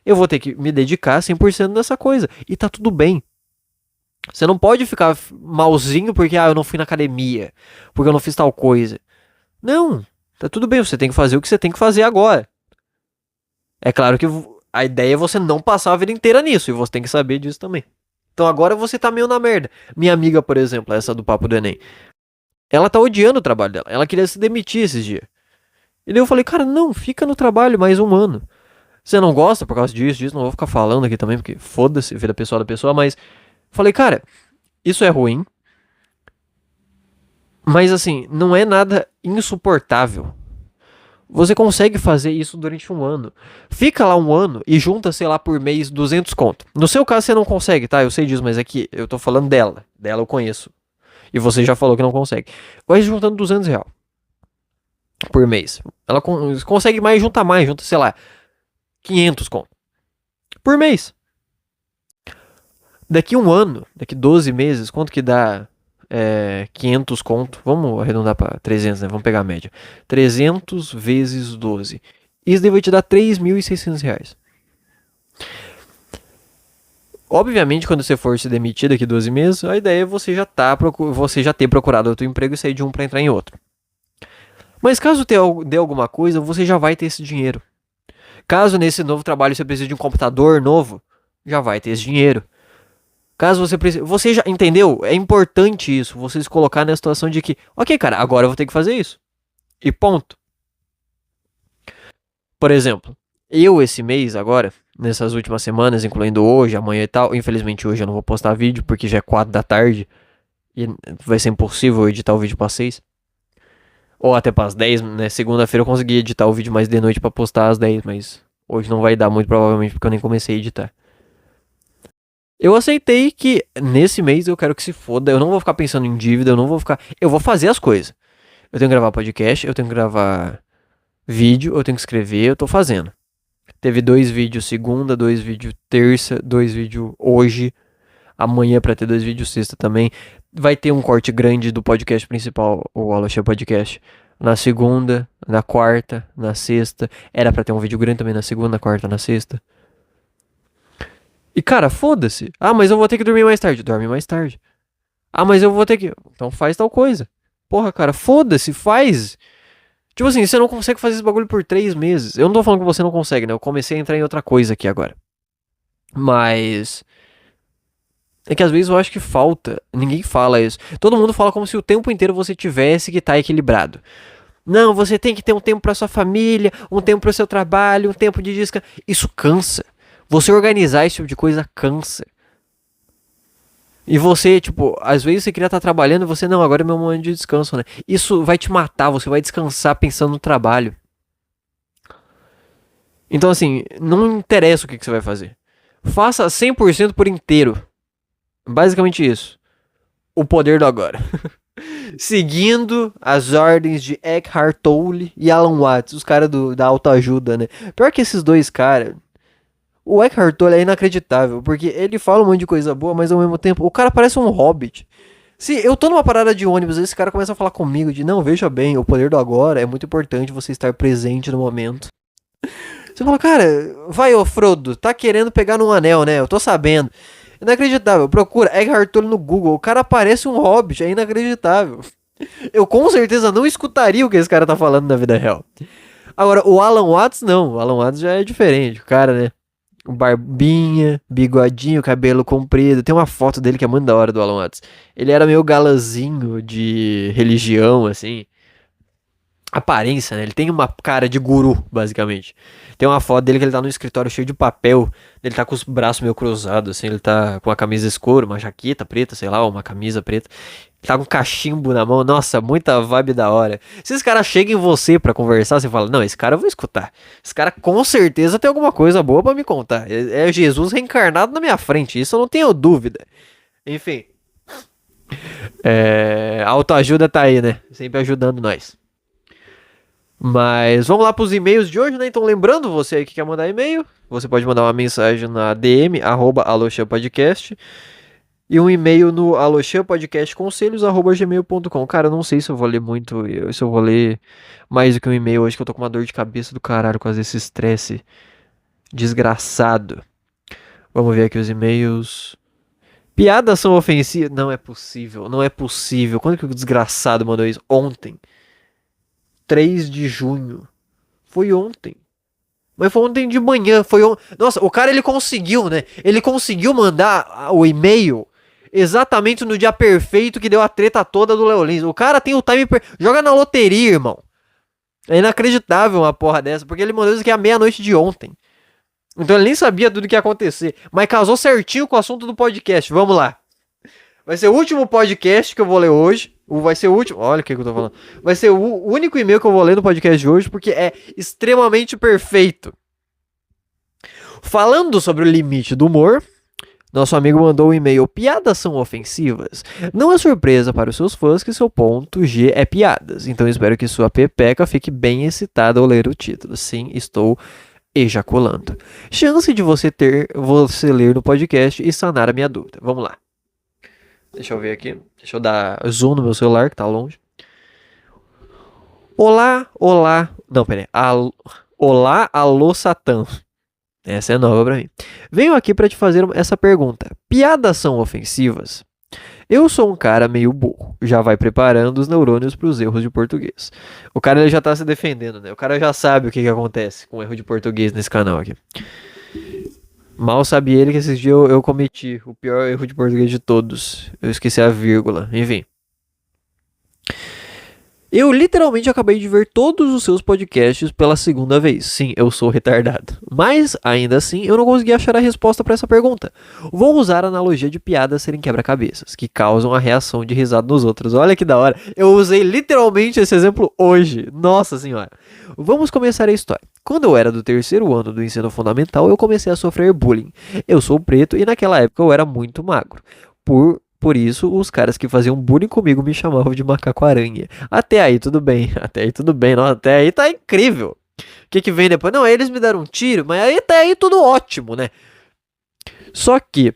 B: eu vou ter que me dedicar 100% nessa coisa. E tá tudo bem. Você não pode ficar malzinho porque eu não fui na academia, porque eu não fiz tal coisa. Não, tá tudo bem, você tem que fazer o que você tem que fazer agora. É claro que a ideia é você não passar a vida inteira nisso, e você tem que saber disso também. Então agora você tá meio na merda. Minha amiga, por exemplo, essa do papo do Enem, ela tá odiando o trabalho dela. Ela queria se demitir esses dias. E daí eu falei, cara, não, fica no trabalho mais 1 ano. Você não gosta por causa disso, não vou ficar falando aqui também, porque foda-se, vida pessoal da pessoa, mas falei, cara, isso é ruim, mas assim, não é nada insuportável. Você consegue fazer isso durante 1 ano. Fica lá 1 ano e junta, sei lá, por mês 200 conto. No seu caso você não consegue, tá? Eu sei disso, mas aqui eu tô falando dela. Dela eu conheço. E você já falou que não consegue. Vai juntando R$ 200 por mês. Ela consegue mais, junta, sei lá, 500 conto por mês. Daqui 1 ano, daqui 12 meses, quanto que dá 500 conto? Vamos arredondar para 300, né? Vamos pegar a média. 300 vezes 12. Isso daí vai te dar R$ 3.600. Obviamente, quando você for se demitir daqui 12 meses, a ideia é você já ter procurado outro emprego e sair de um para entrar em outro. Mas caso dê alguma coisa, você já vai ter esse dinheiro. Caso nesse novo trabalho você precise de um computador novo, já vai ter esse dinheiro. Caso você precise... Você já entendeu? É importante isso. Você se colocar na situação de que... Ok, cara, agora eu vou ter que fazer isso. E ponto. Por exemplo, eu esse mês agora, nessas últimas semanas, incluindo hoje, amanhã e tal... Infelizmente hoje eu não vou postar vídeo porque já é 4 da tarde. E vai ser impossível editar o vídeo para 6. Ou até para as 10, né? Segunda-feira eu consegui editar o vídeo mais de noite para postar às 10, mas hoje não vai dar muito provavelmente porque eu nem comecei a editar. Eu aceitei que nesse mês eu quero que se foda, eu não vou ficar pensando em dívida, eu vou fazer as coisas. Eu tenho que gravar podcast, eu tenho que gravar vídeo, eu tenho que escrever, eu tô fazendo. Teve 2 vídeos segunda, 2 vídeos terça, 2 vídeos hoje. Amanhã pra ter 2 vídeos sexta também. Vai ter um corte grande do podcast principal, o Aloxia Podcast. Na segunda, na quarta, na sexta. Era pra ter um vídeo grande também na segunda, na quarta, na sexta. E cara, foda-se. Ah, mas eu vou ter que dormir mais tarde. Dorme mais tarde. Ah, mas eu vou ter que... Então faz tal coisa. Porra, cara, foda-se, faz. Tipo assim, você não consegue fazer esse bagulho por 3 meses. Eu não tô falando que você não consegue, né? Eu comecei a entrar em outra coisa aqui agora. Mas... é que às vezes eu acho que falta. Ninguém fala isso. Todo mundo fala como se o tempo inteiro você tivesse que estar equilibrado. Não, você tem que ter um tempo pra sua família, um tempo pro seu trabalho, um tempo de descanso. Isso cansa. Você organizar esse tipo de coisa cansa. E você, tipo, às vezes você queria estar trabalhando e você, não, agora é meu momento de descanso, né? Isso vai te matar, você vai descansar pensando no trabalho. Então, assim, não interessa o que você vai fazer. Faça 100% por inteiro. Basicamente isso. O poder do agora. Seguindo as ordens de Eckhart Tolle e Alan Watts, os caras da autoajuda, né? Pior que esses dois caras... O Eckhart Tolle é inacreditável, porque ele fala um monte de coisa boa, mas ao mesmo tempo, o cara parece um hobbit. Se eu tô numa parada de ônibus, esse cara começa a falar comigo de, não, veja bem, o poder do agora é muito importante você estar presente no momento. Você fala, cara, vai ô Frodo, tá querendo pegar num anel, né? Eu tô sabendo. Inacreditável, procura Eckhart Tolle no Google, o cara parece um hobbit, é inacreditável. Eu com certeza não escutaria o que esse cara tá falando na vida real. Agora, o Alan Watts não, o Alan Watts já é diferente, o cara, né? Barbinha, bigodinho, cabelo comprido. Tem uma foto dele que é muito da hora do Alan Watts. Ele era meio galazinho de religião, assim. Aparência, né? Ele tem uma cara de guru, basicamente. Tem uma foto dele que ele tá no escritório cheio de papel. Ele tá com os braços meio cruzados, assim. Ele tá com uma camisa escura, uma jaqueta preta, sei lá, uma camisa preta. Ele tá com um cachimbo na mão. Nossa, muita vibe da hora. Se esse cara chega em você pra conversar, você fala, não, esse cara eu vou escutar. Esse cara com certeza tem alguma coisa boa pra me contar. É Jesus reencarnado na minha frente, isso eu não tenho dúvida. Enfim. A autoajuda tá aí, né? Sempre ajudando nós. Mas vamos lá para os e-mails de hoje, né? Então, lembrando, você aí que quer mandar e-mail, você pode mandar uma mensagem na DM, @aloxampodcast, e um e-mail no aloxampodcastconselhos@gmail.com. Cara, eu não sei se eu vou ler muito, se eu vou ler mais do que um e-mail hoje, que eu tô com uma dor de cabeça do caralho com esse estresse desgraçado. Vamos ver aqui os e-mails. Piadas são ofensivas? Não é possível, não é possível. Quando que o desgraçado mandou isso? Ontem. 3 de junho. Foi ontem. Mas foi ontem de manhã. Nossa, o cara ele conseguiu, né? Ele conseguiu mandar o e-mail exatamente no dia perfeito que deu a treta toda do Léo Lins. O cara tem o time... Joga na loteria, irmão. É inacreditável uma porra dessa. Porque ele mandou isso aqui à meia-noite de ontem. Então ele nem sabia tudo que ia acontecer. Mas casou certinho com o assunto do podcast. Vamos lá. Vai ser o último podcast que eu vou ler hoje. Vai ser o último. Olha o que eu tô falando. Vai ser o único e-mail que eu vou ler no podcast de hoje, porque é extremamente perfeito. Falando sobre o limite do humor, nosso amigo mandou um e-mail. Piadas são ofensivas? Não é surpresa para os seus fãs que seu ponto G é piadas. Então espero que sua pepeca fique bem excitada ao ler o título. Sim, estou ejaculando. Chance de você ler no podcast e sanar a minha dúvida. Vamos lá. Deixa eu ver aqui. Deixa eu dar zoom no meu celular, que tá longe. Olá. Não, peraí. Olá, alô, Satã. Essa é nova pra mim. Venho aqui pra te fazer essa pergunta. Piadas são ofensivas? Eu sou um cara meio burro. Já vai preparando os neurônios pros erros de português. O cara ele já tá se defendendo, né? O cara já sabe o que acontece com o erro de português nesse canal aqui. Mal sabe ele que esses dias eu cometi o pior erro de português de todos. Eu esqueci a vírgula. Enfim. Eu literalmente acabei de ver todos os seus podcasts pela segunda vez. Sim, eu sou retardado. Mas, ainda assim, eu não consegui achar a resposta para essa pergunta. Vou usar a analogia de piadas serem quebra-cabeças, que causam a reação de risada nos outros. Olha que da hora. Eu usei literalmente esse exemplo hoje. Nossa senhora. Vamos começar a história. Quando eu era do terceiro ano do ensino fundamental, eu comecei a sofrer bullying. Eu sou preto e naquela época eu era muito magro. Por isso, os caras que faziam bullying comigo me chamavam de macaco-aranha. Até aí tudo bem, até aí tudo bem, não, até aí tá incrível. O que vem depois? Não, aí eles me deram um tiro, mas aí até aí tudo ótimo, né? Só que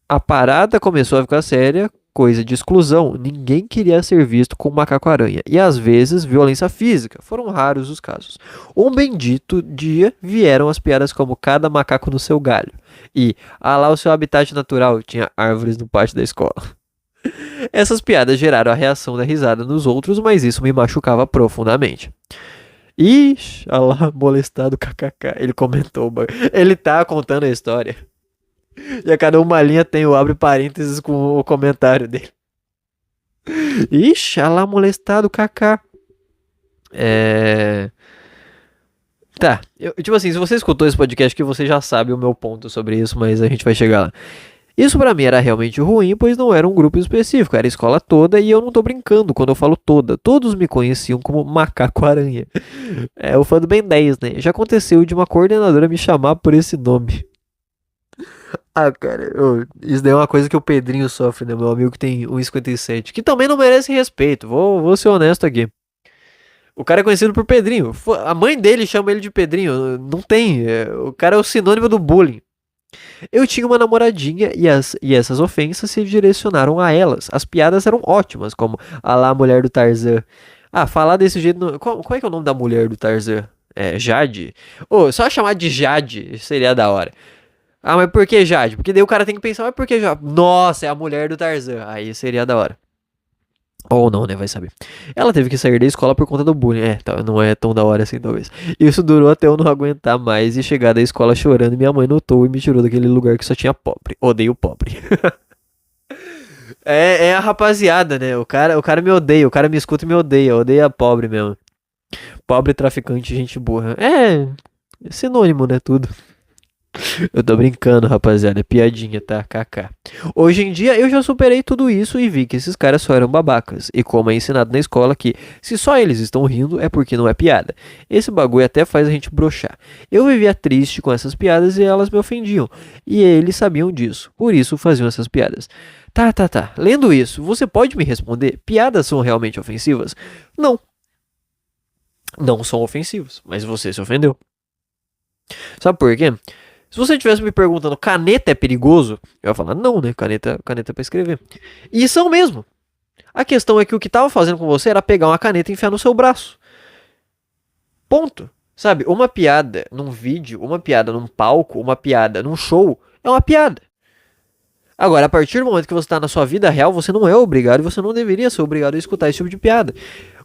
B: a parada começou a ficar séria, coisa de exclusão. Ninguém queria ser visto como macaco-aranha. E às vezes violência física. Foram raros os casos. Um bendito dia vieram as piadas como cada macaco no seu galho. E, lá o seu habitat natural, tinha árvores no pátio da escola. Essas piadas geraram a reação da risada nos outros, mas isso me machucava profundamente. Ixi, lá molestado, kkk. Ele comentou, ele tá contando a história. E a cada uma linha tem o abre parênteses com o comentário dele. Ixi, lá molestado, kkk. Tá, tipo assim, se você escutou esse podcast aqui, você já sabe o meu ponto sobre isso, mas a gente vai chegar lá. Isso pra mim era realmente ruim, pois não era um grupo específico, era a escola toda e eu não tô brincando quando eu falo toda. Todos me conheciam como macaco-aranha. É o fã do Ben 10, né? Já aconteceu de uma coordenadora me chamar por esse nome. Cara, isso daí é uma coisa que o Pedrinho sofre, né? Meu amigo que tem 1,57, que também não merece respeito, vou ser honesto aqui. O cara é conhecido por Pedrinho. A mãe dele chama ele de Pedrinho. Não tem. O cara é o sinônimo do bullying. Eu tinha uma namoradinha e essas ofensas se direcionaram a elas. As piadas eram ótimas, como a lá mulher do Tarzan. Falar desse jeito. Qual é que é o nome da mulher do Tarzan? Jade? Só chamar de Jade seria da hora. Mas por que Jade? Porque daí o cara tem que pensar, mas por que Jade? Nossa, é a mulher do Tarzan. Aí seria da hora. Ou não, né? Vai saber. Ela teve que sair da escola por conta do bullying. Não é tão da hora assim, talvez. Isso durou até eu não aguentar mais e chegar da escola chorando. Minha mãe notou e me tirou daquele lugar que só tinha pobre. Odeio pobre. É a rapaziada, né? O cara me odeia. O cara me escuta e me odeia. Odeia pobre mesmo. Pobre, traficante, gente burra. É sinônimo, né? Tudo. Eu tô brincando, rapaziada. É piadinha, tá? KK. Hoje em dia eu já superei tudo isso e vi que esses caras só eram babacas. E como é ensinado na escola que se só eles estão rindo é porque não é piada. Esse bagulho até faz a gente broxar. Eu vivia triste com essas piadas e elas me ofendiam. E eles sabiam disso. Por isso faziam essas piadas. Tá. Lendo isso, você pode me responder? Piadas são realmente ofensivas? Não. Não são ofensivas, mas você se ofendeu. Sabe por quê? Se você estivesse me perguntando, caneta é perigoso? Eu ia falar, não, né? Caneta é pra escrever. E são mesmo. A questão é que o que tava fazendo com você era pegar uma caneta e enfiar no seu braço. Ponto. Sabe? Uma piada num vídeo, uma piada num palco, uma piada num show, é uma piada. Agora, a partir do momento que você tá na sua vida real, você não é obrigado e você não deveria ser obrigado a escutar esse tipo de piada.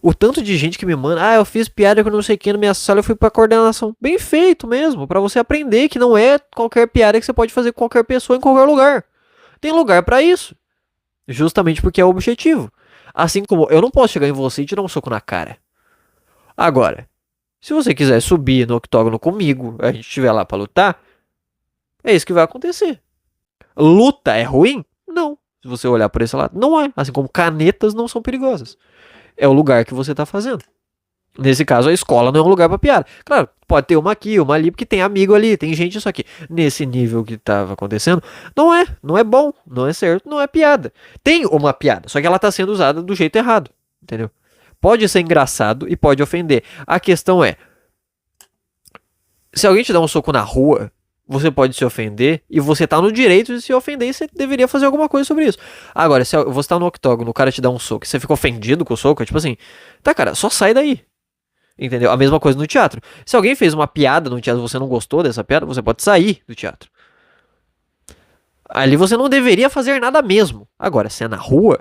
B: O tanto de gente que me manda, eu fiz piada com não sei quem na minha sala, eu fui pra coordenação. Bem feito mesmo, pra você aprender que não é qualquer piada que você pode fazer com qualquer pessoa em qualquer lugar. Tem lugar pra isso. Justamente porque é o objetivo. Assim como eu não posso chegar em você e te dar um soco na cara. Agora, se você quiser subir no octógono comigo, a gente estiver lá pra lutar, é isso que vai acontecer. Luta é ruim? Não. Se você olhar por esse lado, não é. Assim como canetas não são perigosas. É o lugar que você tá fazendo. Nesse caso, a escola não é um lugar pra piada. Claro, pode ter uma aqui, uma ali, porque tem amigo ali, tem gente isso aqui. Nesse nível que tava acontecendo, não é bom, não é certo, não é piada. Tem uma piada, só que ela tá sendo usada do jeito errado, entendeu? Pode ser engraçado e pode ofender. A questão é, se alguém te dá um soco na rua, você pode se ofender e você tá no direito de se ofender e você deveria fazer alguma coisa sobre isso. Agora, se você tá no octógono, o cara te dá um soco e você fica ofendido com o soco, é tipo assim, tá, cara, só sai daí. Entendeu? A mesma coisa no teatro. Se alguém fez uma piada no teatro e você não gostou dessa piada, você pode sair do teatro. Ali você não deveria fazer nada mesmo. Agora, se é na rua,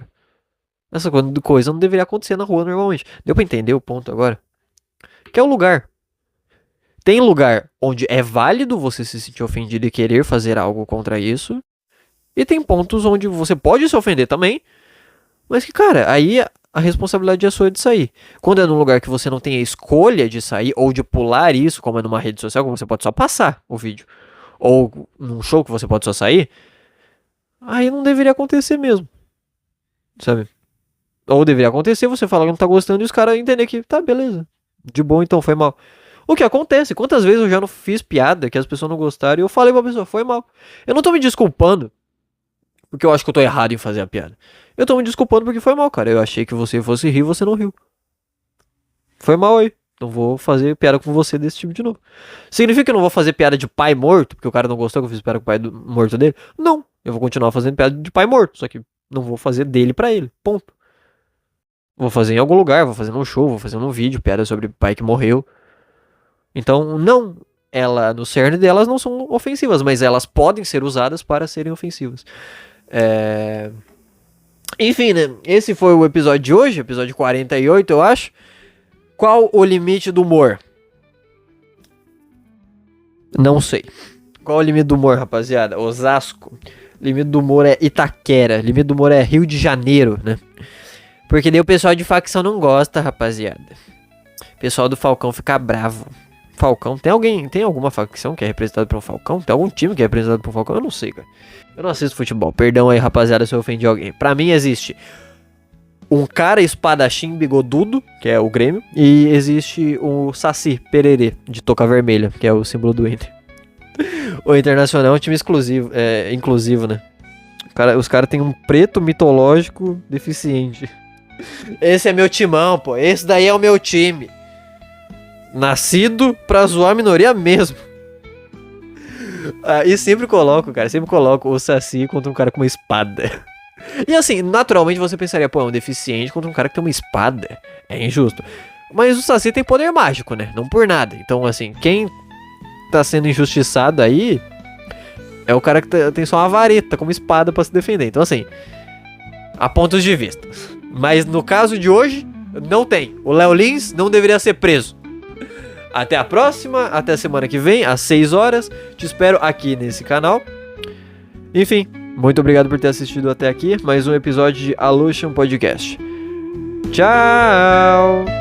B: essa coisa não deveria acontecer na rua normalmente. Deu pra entender o ponto agora? Que é o lugar. Tem lugar onde é válido você se sentir ofendido e querer fazer algo contra isso. E tem pontos onde você pode se ofender também. Mas que, cara, aí a responsabilidade é sua de sair. Quando é num lugar que você não tem a escolha de sair ou de pular isso, como é numa rede social, como você pode só passar o vídeo, ou num show que você pode só sair, aí não deveria acontecer mesmo, sabe? Ou deveria acontecer, você falar que não tá gostando e os caras entender que tá, beleza, de bom, então foi mal. O que acontece? Quantas vezes eu já não fiz piada que as pessoas não gostaram e eu falei pra pessoa, foi mal. Eu não tô me desculpando porque eu acho que eu tô errado em fazer a piada. Eu tô me desculpando porque foi mal, cara. Eu achei que você fosse rir, você não riu. Foi mal aí. Não vou fazer piada com você desse tipo de novo. Significa que eu não vou fazer piada de pai morto, porque o cara não gostou que eu fiz piada com o pai morto dele? Não. Eu vou continuar fazendo piada de pai morto, só que não vou fazer dele pra ele. Ponto. Vou fazer em algum lugar, vou fazer num show, vou fazer num vídeo, piada sobre pai que morreu. Então, não. No cerne delas não são ofensivas, mas elas podem ser usadas para serem ofensivas. Enfim, né? Esse foi o episódio de hoje, episódio 48, eu acho. Qual o limite do humor? Não sei. Qual o limite do humor, rapaziada? Osasco. Limite do humor é Itaquera. Limite do humor é Rio de Janeiro, né? Porque daí o pessoal de facção não gosta, rapaziada. O pessoal do Falcão fica bravo. Falcão, tem alguma facção que é representada pelo Falcão? Tem algum time que é representado pelo Falcão? Eu não sei, cara. Eu não assisto futebol. Perdão aí, rapaziada, se eu ofendi alguém. Pra mim existe um cara espadachim bigodudo, que é o Grêmio, e existe o Saci Pererê, de touca vermelha, que é o símbolo do Inter. O Internacional é um time inclusivo, né? Os caras têm um preto mitológico deficiente. Esse é meu timão, pô. Esse daí é o meu time. Nascido pra zoar a minoria mesmo. E sempre coloco o Saci contra um cara com uma espada. E assim, naturalmente você pensaria, pô, é um deficiente contra um cara que tem uma espada. É injusto. Mas o Saci tem poder mágico, né? Não por nada. Então, assim, quem tá sendo injustiçado aí é o cara que tem só uma vareta como espada pra se defender. Então, assim, há pontos de vista. Mas no caso de hoje, não tem. O Léo Lins não deveria ser preso. Até a próxima, até a semana que vem, às 6 horas. Te espero aqui nesse canal. Enfim, muito obrigado por ter assistido até aqui. Mais um episódio de Alution Podcast. Tchau!